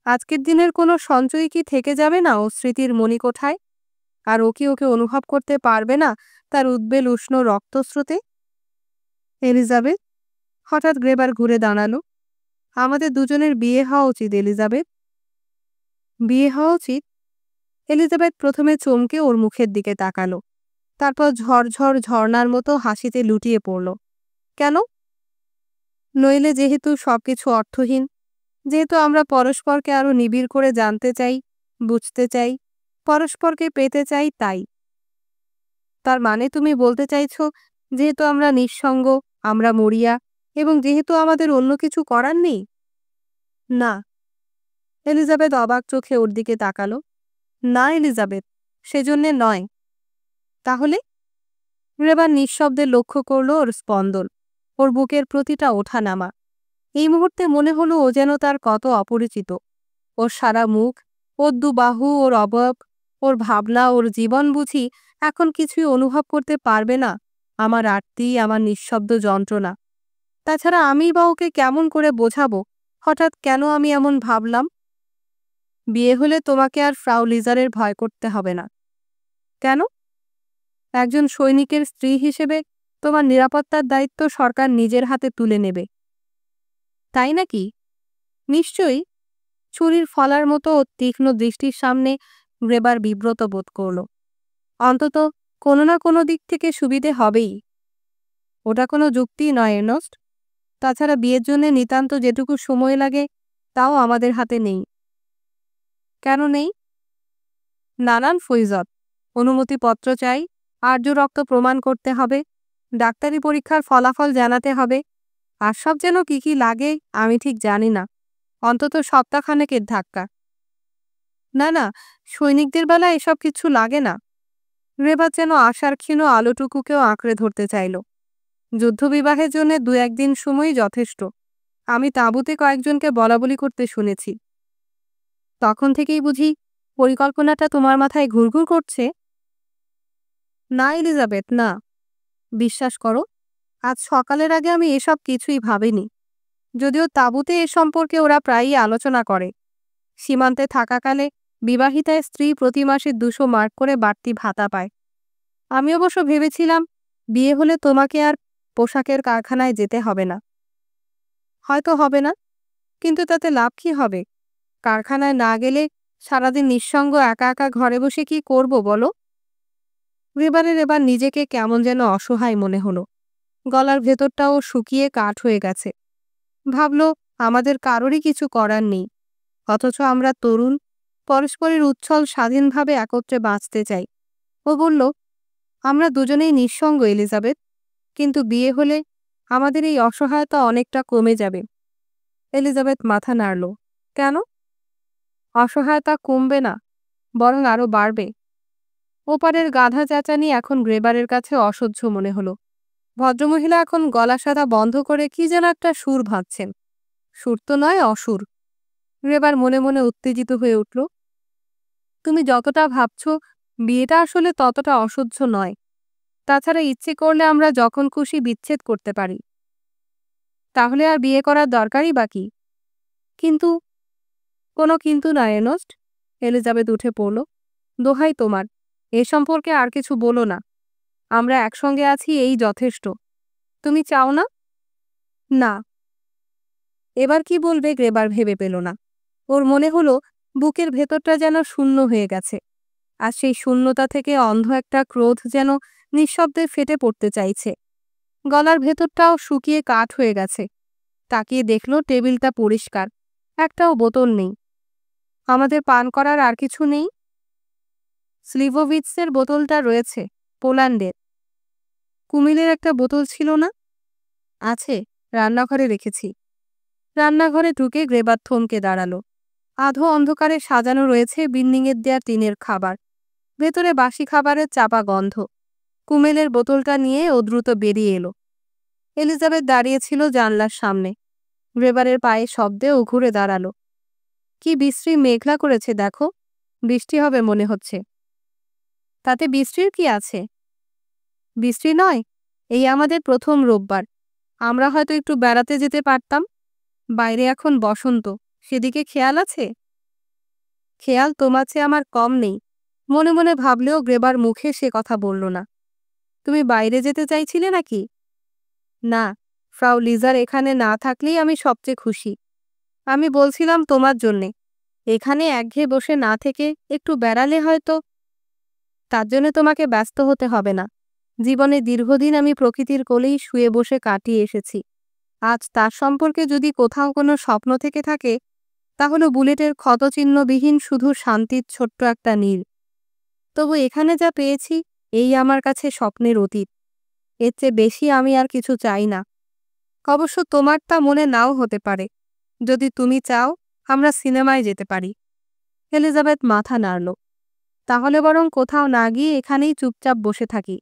আজকের দিনের কোনো সঞ্চয় কি থেকে যাবে না ও স্মৃতির মণিকোঠায়? আর ও কি ওকে অনুভব করতে পারবে না তার উদ্বেল উষ্ণ রক্তস্রোতে? এলিজাবেথ? হঠাৎ গ্রেবার ঘুরে দাঁড়ালো। আমাদের দুজনের বিয়ে হওয়া উচিত এলিজাবেথ। বিয়ে হওয়া উচিত? এলিজাবেথ প্রথমে চমকে ওর মুখের দিকে তাকালো, তারপর ঝরঝর ঝর্ণার মতো হাসিতে লুটিয়ে পড়ল। কেন? নইলে যেহেতু সবকিছু অর্থহীন, যেহেতু আমরা পরস্পরকে আরো নিবিড় করে জানতে চাই, বুঝতে চাই, পরস্পরকে পেতে চাই, তাই। তার মানে তুমি বলতে চাইছ, যেহেতু আমরা নিঃসঙ্গ, আমরা মরিয়া, এবং যেহেতু আমাদের অন্য কিছু করার নেই? না। এলিজাবেথ অবাক চোখে ওর দিকে তাকালো। না এলিজাবেথ, সেজন্যে নয়। তাহলে? গ্রেবার নিঃশব্দে লক্ষ্য করল ওর স্পন্দন, ওর বুকের প্রতিটা ওঠানামা। এই মুহূর্তে মনে হলো ও যেন তার কত অপরিচিত। ওর সারা মুখ, ওর দুবাহু, ওর অবয়ব, ওর ভাবনা, ওর জীবন বুঝি এখন কিছুই অনুভব করতে পারবে না আমার আরতি, আমার নিঃশব্দ যন্ত্রণা। তাছাড়া আমি বা ওকে কেমন করে বোঝাবো হঠাৎ কেন আমি এমন ভাবলাম? বিয়ে হলে তোমাকে আর ফ্রাউ লিজারের ভয় করতে হবে না। কেন? একজন সৈনিকের স্ত্রী হিসেবে তোমার নিরাপত্তার দায়িত্ব সরকার নিজের হাতে তুলে নেবে। তাই নাকি? নিশ্চয়ই। ছুরির ফলার মতো তীক্ষ্ণ দৃষ্টির সামনে গ্রেবার বিব্রত বোধ করল। অন্তত কোনো না কোনো দিক থেকে সুবিধে হবেই। ওটা কোনো যুক্তি নয় এর্নস্ট। তাছাড়া বিয়ের জন্য নিতান্ত যেটুকু সময় লাগে তাও আমাদের হাতে নেই। কেন নেই? নানান ফৈজত, অনুমতিপত্র চাই, আর্য রক্ত প্রমাণ করতে হবে, ডাক্তারি পরীক্ষার ফলাফল জানাতে হবে, আর সব যেন কি কি লাগে আমি ঠিক জানি না। অন্তত সপ্তাহখানেকের ধাক্কা। না না, সৈনিকদের বেলা এসব কিছু লাগে না। গ্রেবার যেন আশার ক্ষীণ আলোটুকুকেও আঁকড়ে ধরতে চাইল। যুদ্ধবিবাহের জন্য 2-1 দিন সময়ই যথেষ্ট। আমি তাঁবুতে কয়েকজনকে বলাবলি করতে শুনেছি। তখন থেকেই বুঝি পরিকল্পনাটা তোমার মাথায় ঘুরঘুর করছে? না এলিজাবেথ, না। বিশ্বাস করো, আজ সকালের আগে আমি এসব কিছুই ভাবিনি। যদিও তাঁবুতে এ সম্পর্কে ওরা প্রায়ই আলোচনা করে। সীমান্তে থাকাকালে বিবাহিতা স্ত্রী প্রতি মাসে 200 মার্ক করে বাড়তি ভাতা পায়। আমি অবশ্য ভেবেছিলাম বিয়ে হলে তোমাকে আর পোশাকের কারখানায় যেতে হবে না। হয়তো হবে না, কিন্তু তাতে লাভ কি হবে? কারখানায় না গেলে সারাদিন নিঃসঙ্গ একা একা ঘরে বসে কি করব বলো? গ্রেবারের এবার নিজেকে কেমন যেন অসহায় মনে হলো। গলার ভেতরটাও শুকিয়ে কাঠ হয়ে গেছে। ভাবল, আমাদের কারোরই কিছু করার নেই, অথচ আমরা তরুণ, পরস্পরের উচ্ছল স্বাধীনভাবে একত্রে বাঁচতে চাই। ও বলল, আমরা দুজনেই নিঃসঙ্গ এলিজাবেথ, কিন্তু বিয়ে হলে আমাদের এই অসহায়তা অনেকটা কমে যাবে। এলিজাবেথ মাথা নাড়ল। কেন? অসহায়তা কমবে না, বরং আরো বাড়বে। ওপারের গাধা চেঁচানি এখন গ্রেবারের কাছে অসহ্য মনে হলো। ভদ্রমহিলা এখন গলা সাদা বন্ধ করে কি যেন একটা সুর ভাবছেন। সুর তো নয়, অসুর। গ্রেবার মনে মনে উত্তেজিত হয়ে উঠল। তুমি যতটা ভাবছ বিয়েটা আসলে ততটা অসহ্য নয়। তাছাড়া ইচ্ছে করলে আমরা যখন খুশি বিচ্ছেদ করতে পারি। তাহলে আর বিয়ে করার দরকারই বা কি? কিন্তু কোনো কিন্তু না এর্নেস্ট। এলিজাবেথ উঠে পড়ল। দোহাই তোমার, এ সম্পর্কে আর কিছু বলো না। আমরা একসঙ্গে আছি, এই যথেষ্ট। তুমি চাও না? না। এবার কি বলবে গ্রেবার ভেবে পেল না। ওর মনে হলো বুকের ভেতরটা যেন শূন্য হয়ে গেছে, আর সেই শূন্যতা থেকে অন্ধ একটা ক্রোধ যেন নিঃশব্দে ফেটে পড়তে চাইছে। গলার ভেতরটাও শুকিয়ে কাঠ হয়ে গেছে। তাকিয়ে দেখল টেবিলটা পরিষ্কার, একটাও বোতল নেই। আমাদের পান করার আর কিছু নেই? স্লিভোভিটসের বোতলটা রয়েছে, পোল্যান্ডের। কুমিলের একটা বোতল ছিল না? আছে, রান্নাঘরে রেখেছি। রান্নাঘরে ঢুকে গ্রেবার থমকে দাঁড়ালো। আধো অন্ধকারে সাজানো রয়েছে বিল্ডিংয়ের দেয়া টিনের খাবার। ভেতরে বাসি খাবারের চাপা গন্ধ। কুমিলের বোতলটা নিয়ে ও দ্রুত বেরিয়ে এলো। এলিজাবেথ দাঁড়িয়েছিল জানলার সামনে। গ্রেবারের পায়ে শব্দে ও ঘুরে দাঁড়ালো। কি বিশ্রী মেঘলা করেছে দেখো, বৃষ্টি হবে মনে হচ্ছে। তাতে বৃষ্টির কি আছে? বৃষ্টি নয়, এই আমাদের প্রথম রোববার। আমরা হয়তো একটু বেড়াতে যেতে পারতাম। বাইরে এখন বসন্ত, সেদিকে খেয়াল আছে? খেয়াল তোমার চেয়ে আমার কম নেই, মনে মনে ভাবলেও গ্রেবার মুখে সে কথা বলল না। তুমি বাইরে যেতে চাইছিলে নাকি? না, ফ্রাউ লিজার এখানে না থাকলেই আমি সবচেয়ে খুশি। আমি বলছিলাম তোমার জন্যে, এখানে একঘেয়ে বসে না থেকে একটু বেড়ালে হয়তো। তার জন্য তোমাকে ব্যস্ত হতে হবে না। জীবনে দীর্ঘদিন আমি প্রকৃতির কোলেই শুয়ে বসে কাটিয়ে এসেছি। আজ তার সম্পর্কে যদি কোথাও কোনো স্বপ্ন থেকে থাকে, তাহলে বুলেটের ক্ষতচিহ্নবিহীন শুধু শান্তির ছোট্ট একটা নীড়। তবু এখানে যা পেয়েছি, এই আমার কাছে স্বপ্নের অতীত। এর চেয়ে বেশি আমি আর কিছু চাই না। অবশ্য তোমার তা মনে নাও হতে পারে। যদি তুমি চাও, আমরা সিনেমায় যেতে পারি। এলিজাবেথ মাথা নাড়ল। তাহলে বরং কোথাও না গিয়ে এখানেই চুপচাপ বসে থাকি।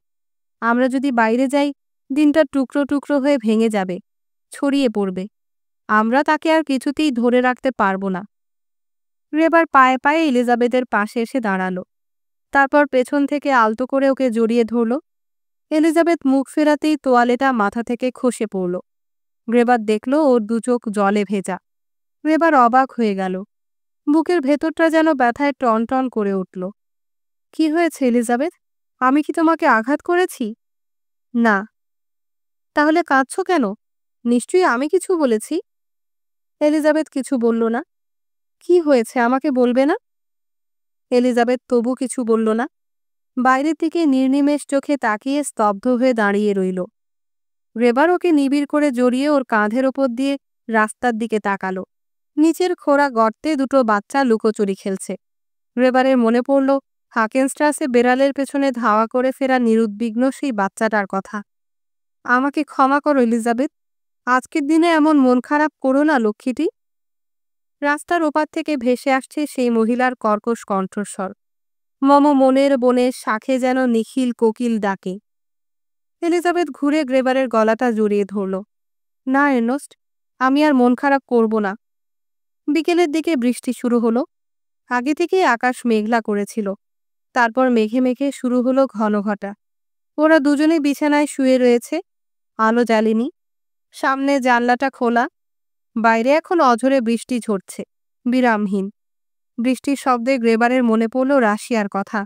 আমরা যদি বাইরে যাই, দিনটা টুকরো টুকরো হয়ে ভেঙে যাবে, ছড়িয়ে পড়বে। আমরা তাকে আর কিছুতেই ধরে রাখতে পারবো না। গ্রেবার পায়ে পায়ে এলিজাবেথের পাশে এসে দাঁড়ালো। তারপর পেছন থেকে আলতো করে ওকে জড়িয়ে ধরল। এলিজাবেথ মুখ ফেরাতেই তোয়ালেটা মাথা থেকে খসে পড়ল। গ্রেবার দেখল ওর দুচোখ জলে ভেজা। গ্রেবার অবাক হয়ে গেল। বুকের ভেতরটা যেন ব্যথায় টনটন করে উঠল। কি হয়েছে এলিজাবেথ? আমি কি তোমাকে আঘাত করেছি? না। তাহলে কাঁদছ কেন? নিশ্চয়ই আমি কিছু বলেছি। এলিজাবেথ কিছু বলল না। কি হয়েছে আমাকে বলবে না? এলিজাবেথ তবু কিছু বলল না। বাইরের দিকে নির্নিমেষ চোখে তাকিয়ে স্তব্ধ হয়ে দাঁড়িয়ে রইল। গ্রেবার ওকে নিবিড় করে জড়িয়ে ওর কাঁধের ওপর দিয়ে রাস্তার দিকে তাকালো। নিচের খোঁড়া গর্তে দুটো বাচ্চা লুকোচুরি খেলছে। গ্রেবারের মনে পড়ল হাকেনস্ট্রাসে বেড়ালের পেছনে ধাওয়া করে ফেরা নিরুদ্বিগ্ন সেই বাচ্চাটার কথা। আমাকে ক্ষমা করো এলিজাবেথ, আজকের দিনে এমন মন খারাপ করো না লক্ষ্মীটি। রাস্তার ওপার থেকে ভেসে আসছে সেই মহিলার কর্কশ কণ্ঠস্বর। মম মনের বনের শাখে যেন নিখিল কোকিল ডাকে। এলিজাবেথ ঘুরে গ্রেবারের গলাটা জড়িয়ে ধরল। না এর্নেস্ট, আমি আর মন খারাপ করব না। বিকেলের দিকে বৃষ্টি শুরু হলো। আগে থেকেই আকাশ মেঘলা করেছিল। তারপর মেঘে মেঘে শুরু হলো ঘন ঘটা। ওরা দুজনেই বিছানায় শুয়ে রয়েছে, আলো জ্বালেনি। সামনে জানলাটা খোলা। বাইরে এখন অঝোরে বৃষ্টি ঝরছে, বিরামহীন। বৃষ্টির শব্দে গ্রেবারের মনে পড়ল রাশিয়ার কথা।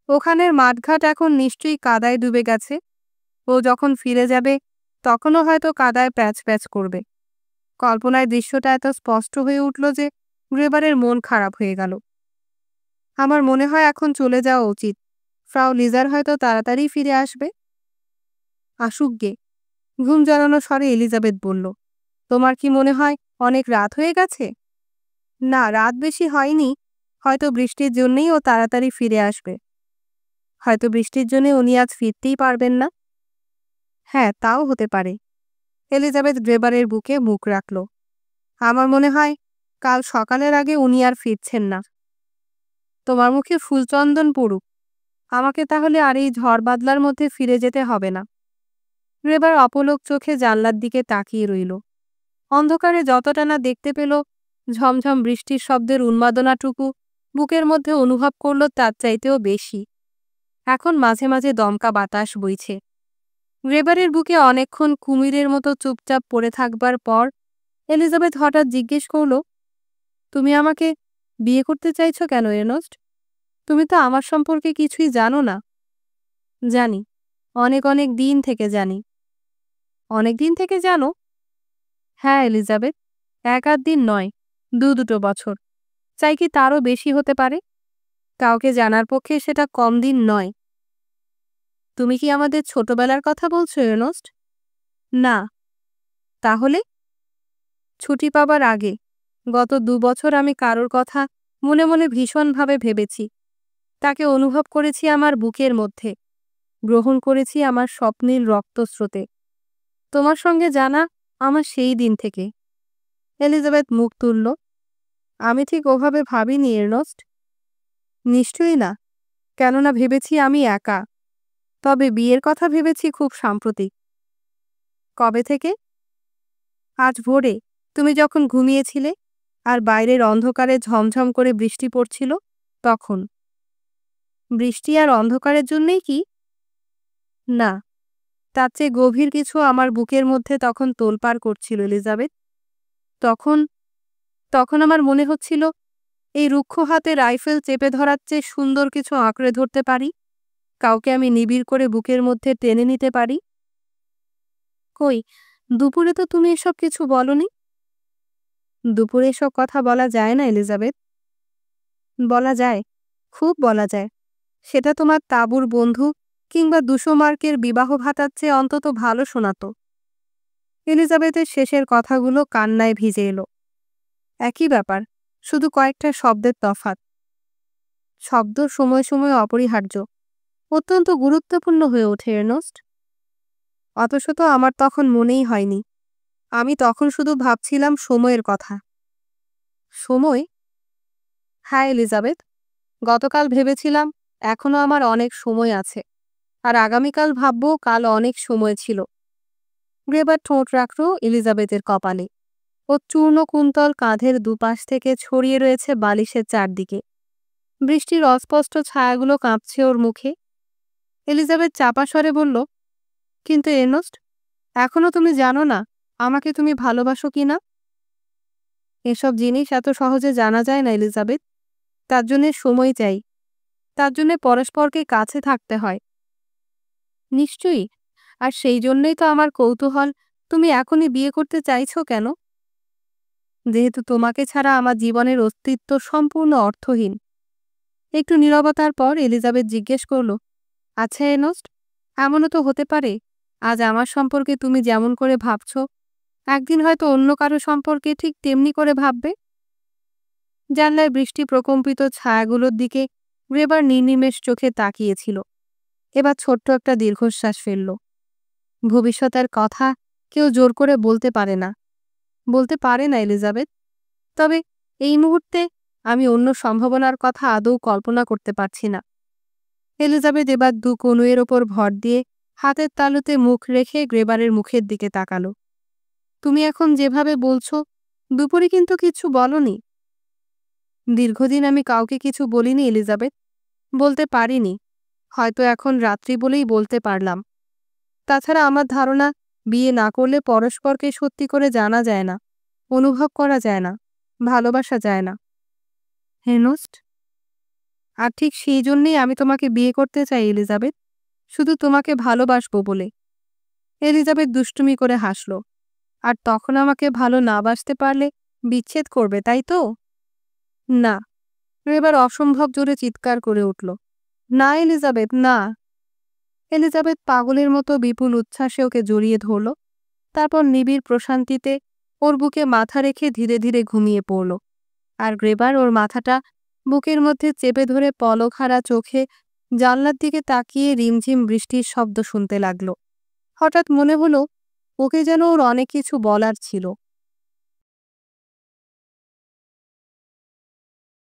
ওখানের মাঠঘাট এখন নিশ্চয়ই কাদায় ডুবে গেছে। ও যখন ফিরে যাবে, তখনও হয়তো কাদায় প্যাচ প্যাচ করবে। কল্পনায় দৃশ্যটা এত স্পষ্ট হয়ে উঠল যে গ্রেবারের মন খারাপ হয়ে গেল। আমার মনে হয় এখন চলে যাওয়া উচিত। ফ্রাউ লিজার হয়তো তাড়াতাড়ি ফিরে আসবে। আসুক গে, ঘুম জড়ানো স্বরে এলিজাবেথ বলল। তোমার কি মনে হয় অনেক রাত হয়ে গেছে? না, রাত বেশি হয়নি। হয়তো বৃষ্টির জন্যই ও তাড়াতাড়ি ফিরে আসবে। হয়তো বৃষ্টির জন্য উনি আজ ফিরতেই পারবেন না। হ্যাঁ, তাও হতে পারে। এলিজাবেথ গ্রেবারের বুকে মুখ রাখল। আমার মনে হয় কাল সকালের আগে উনি আর ফিরছেন না। তোমার মুখে ফুলচন্দন পড়ুক। আমাকে তাহলে আর এই ঝড় বাদলার মধ্যে ফিরে যেতে হবে না। গ্রেবার অপলক চোখে জানলার দিকে তাকিয়ে রইল। অন্ধকারে যতটা না দেখতে পেল ঝমঝম বৃষ্টির শব্দের উন্মাদনাটুকু বুকের মধ্যে অনুভব করল তার চাইতেও বেশি। এখন মাঝে মাঝে দমকা বাতাস বইছে। গ্রেবারের বুকে অনেকক্ষণ কুমিরের মতো চুপচাপ পড়ে থাকবার পর এলিজাবেথ হঠাৎ জিজ্ঞেস করল, তুমি আমাকে বিয়ে করতে চাইছো কেন এর্নেস্ট? তুমি তো আমার সম্পর্কে কিছুই জানো না। জানি, অনেক অনেক দিন থেকে জানি। অনেক দিন থেকে জানো? হ্যাঁ এলিজাবেথ, এক আধ দিন নয়, দুটো বছর। চাই কি তারও বেশি হতে পারে। কাউকে জানার পক্ষে সেটা কম দিন নয়। তুমি কি আমাদের ছোটবেলার কথা বলছো এর্নেস্ট? না। তাহলে? ছুটি পাবার আগে গত 2 বছর আমি কারোর কথা মনে মনে ভীষণভাবে ভেবেছি। তাকে অনুভব করেছি আমার বুকের মধ্যে, গ্রহণ করেছি আমার স্বপ্নের রক্তস্রোতে। তোমার সঙ্গে জানা আমার সেই দিন থেকে। এলিজাবেথ মুখ তুলল। আমি ঠিক ওভাবে ভাবিনি এর্নেস্ট। নিশ্চয়ই না, কেননা ভেবেছি আমি একা। তবে বিয়ের কথা ভেবেছি খুব সাম্প্রতিক। কবে থেকে? আজ ভোরে তুমি যখন ঘুমিয়েছিলে আর বাইরের অন্ধকারে ঝমঝম করে বৃষ্টি পড়ছিল তখন। বৃষ্টি আর অন্ধকারের জন্যেই কি? না, তার চেয়ে গভীর কিছু আমার বুকের মধ্যে তখন তোলপাড় করছিল এলিজাবেথ। তখন তখন আমার মনে হচ্ছিল এই রুক্ষ হাতে রাইফেল চেপে ধরার চেয়ে সুন্দর কিছু আঁকড়ে ধরতে পারি, কাউকে আমি নিবিড় করে বুকের মধ্যে টেনে নিতে পারি। কই, দুপুরে তো তুমি এসব কিছু বলনি। দুপুরে এসব কথা বলা যায় না এলিজাবেথ। বলা যায়, খুব বলা যায়। সেটা তোমার তাঁবুর বন্ধু কিংবা 200 মার্কের বিবাহ ভাতার চেয়ে অন্তত ভালো শোনাতো। এলিজাবেথের শেষের কথাগুলো কান্নায় ভিজে এলো। একই ব্যাপার, শুধু কয়েকটা শব্দের তফাৎ। শব্দ সময় সময় অপরিহার্য, অত্যন্ত গুরুত্বপূর্ণ হয়ে ওঠে এর্নেস্ট। অথচ তো আমার তখন মনেই হয়নি। আমি তখন শুধু ভাবছিলাম সময়ের কথা। সময়? হ্যাঁ এলিজাবেথ, গতকাল ভেবেছিলাম এখনো আমার অনেক সময় আছে, আর আগামীকাল ভাবব কাল অনেক সময় ছিল। গ্রেবার ঠোঁট রাখল এলিজাবেথের কপালে। ও চূর্ণ কুন্তল কাঁধের দুপাশ থেকে ছড়িয়ে রয়েছে বালিশের চারদিকে। বৃষ্টির অস্পষ্ট ছায়াগুলো কাঁপছে ওর মুখে। এলিজাবেথ চাপা স্বরে বলল, কিন্তু এর্নেস্ট, এখনো তুমি জানো না আমাকে তুমি ভালোবাসো কিনা। এসব জিনিস এত সহজে জানা যায় না এলিজাবেথ। তার জন্যে সময় চাই, তার জন্যে পরস্পরকে কাছে থাকতে হয়। নিশ্চয়ই, আর সেই জন্যই তো আমার কৌতূহল, তুমি এখনই বিয়ে করতে চাইছো কেন? যেহেতু তোমাকে ছাড়া আমার জীবনের অস্তিত্ব সম্পূর্ণ অর্থহীন। একটু নীরবতার পর এলিজাবেথ জিজ্ঞেস করল, আচ্ছা এর্নেস্ট, এমনও তো হতে পারে আজ আমার সম্পর্কে তুমি যেমন করে ভাবছ একদিন হয়তো অন্য কারো সম্পর্কে ঠিক তেমনি করে ভাববে। জানলায় বৃষ্টি প্রকম্পিত ছায়াগুলোর দিকে গ্রেবার নির্নিমেষ চোখে তাকিয়েছিল। এবার ছোট্ট একটা দীর্ঘশ্বাস ফেলল। ভবিষ্যতের কথা কেউ জোর করে বলতে পারে না, বলতে পারে না এলিজাবেথ। তবে এই মুহূর্তে আমি অন্য সম্ভাবনার কথা আদৌ কল্পনা করতে পারছি না। এলিজাবেথ এবার 2 কনুইয়ের ওপর ভর দিয়ে হাতের তালুতে মুখ রেখে গ্রেবারের মুখের দিকে তাকালো। তুমি এখন যেভাবে বলছো, দুপুরে কিন্তু কিছু বলনি। দীর্ঘদিন আমি কাউকে কিছু বলিনি এলিজাবেথ, বলতে পারিনি। হয়তো এখন রাত্রি বলেই বলতে পারলাম। তাছাড়া আমার ধারণা বিয়ে না করলে পরস্পরকে সত্যি করে জানা যায় না, অনুভব করা যায় না, ভালোবাসা যায় না এর্নেস্ট। আর ঠিক সেই জন্যেই আমি তোমাকে বিয়ে করতে চাই এলিজাবেথ, শুধু তোমাকে ভালোবাসবো বলে। এলিজাবেথ দুষ্টুমি করে হাসল। আর তখন আমাকে ভালো না বাসতে পারলে বিচ্ছেদ করবে, তাই তো? না। এবার অসম্ভব জোরে চিৎকার করে উঠল, না এলিজাবেথ, না। এলিজাবেথ পাগলের মতো বিপুল উচ্ছ্বাসে ওকে জড়িয়ে ধরল। তারপর নিবিড় প্রশান্তিতে ওর বুকে মাথা রেখে ধীরে ধীরে ঘুমিয়ে পড়ল। আর গ্রেবার ওর মাথাটা বুকের মধ্যে চেপে ধরে পলকহারা চোখে জানলার দিকে তাকিয়ে রিমঝিম বৃষ্টির শব্দ শুনতে লাগলো। হঠাৎ মনে হলো ওকে যেন ওর অনেক কিছু বলার ছিল,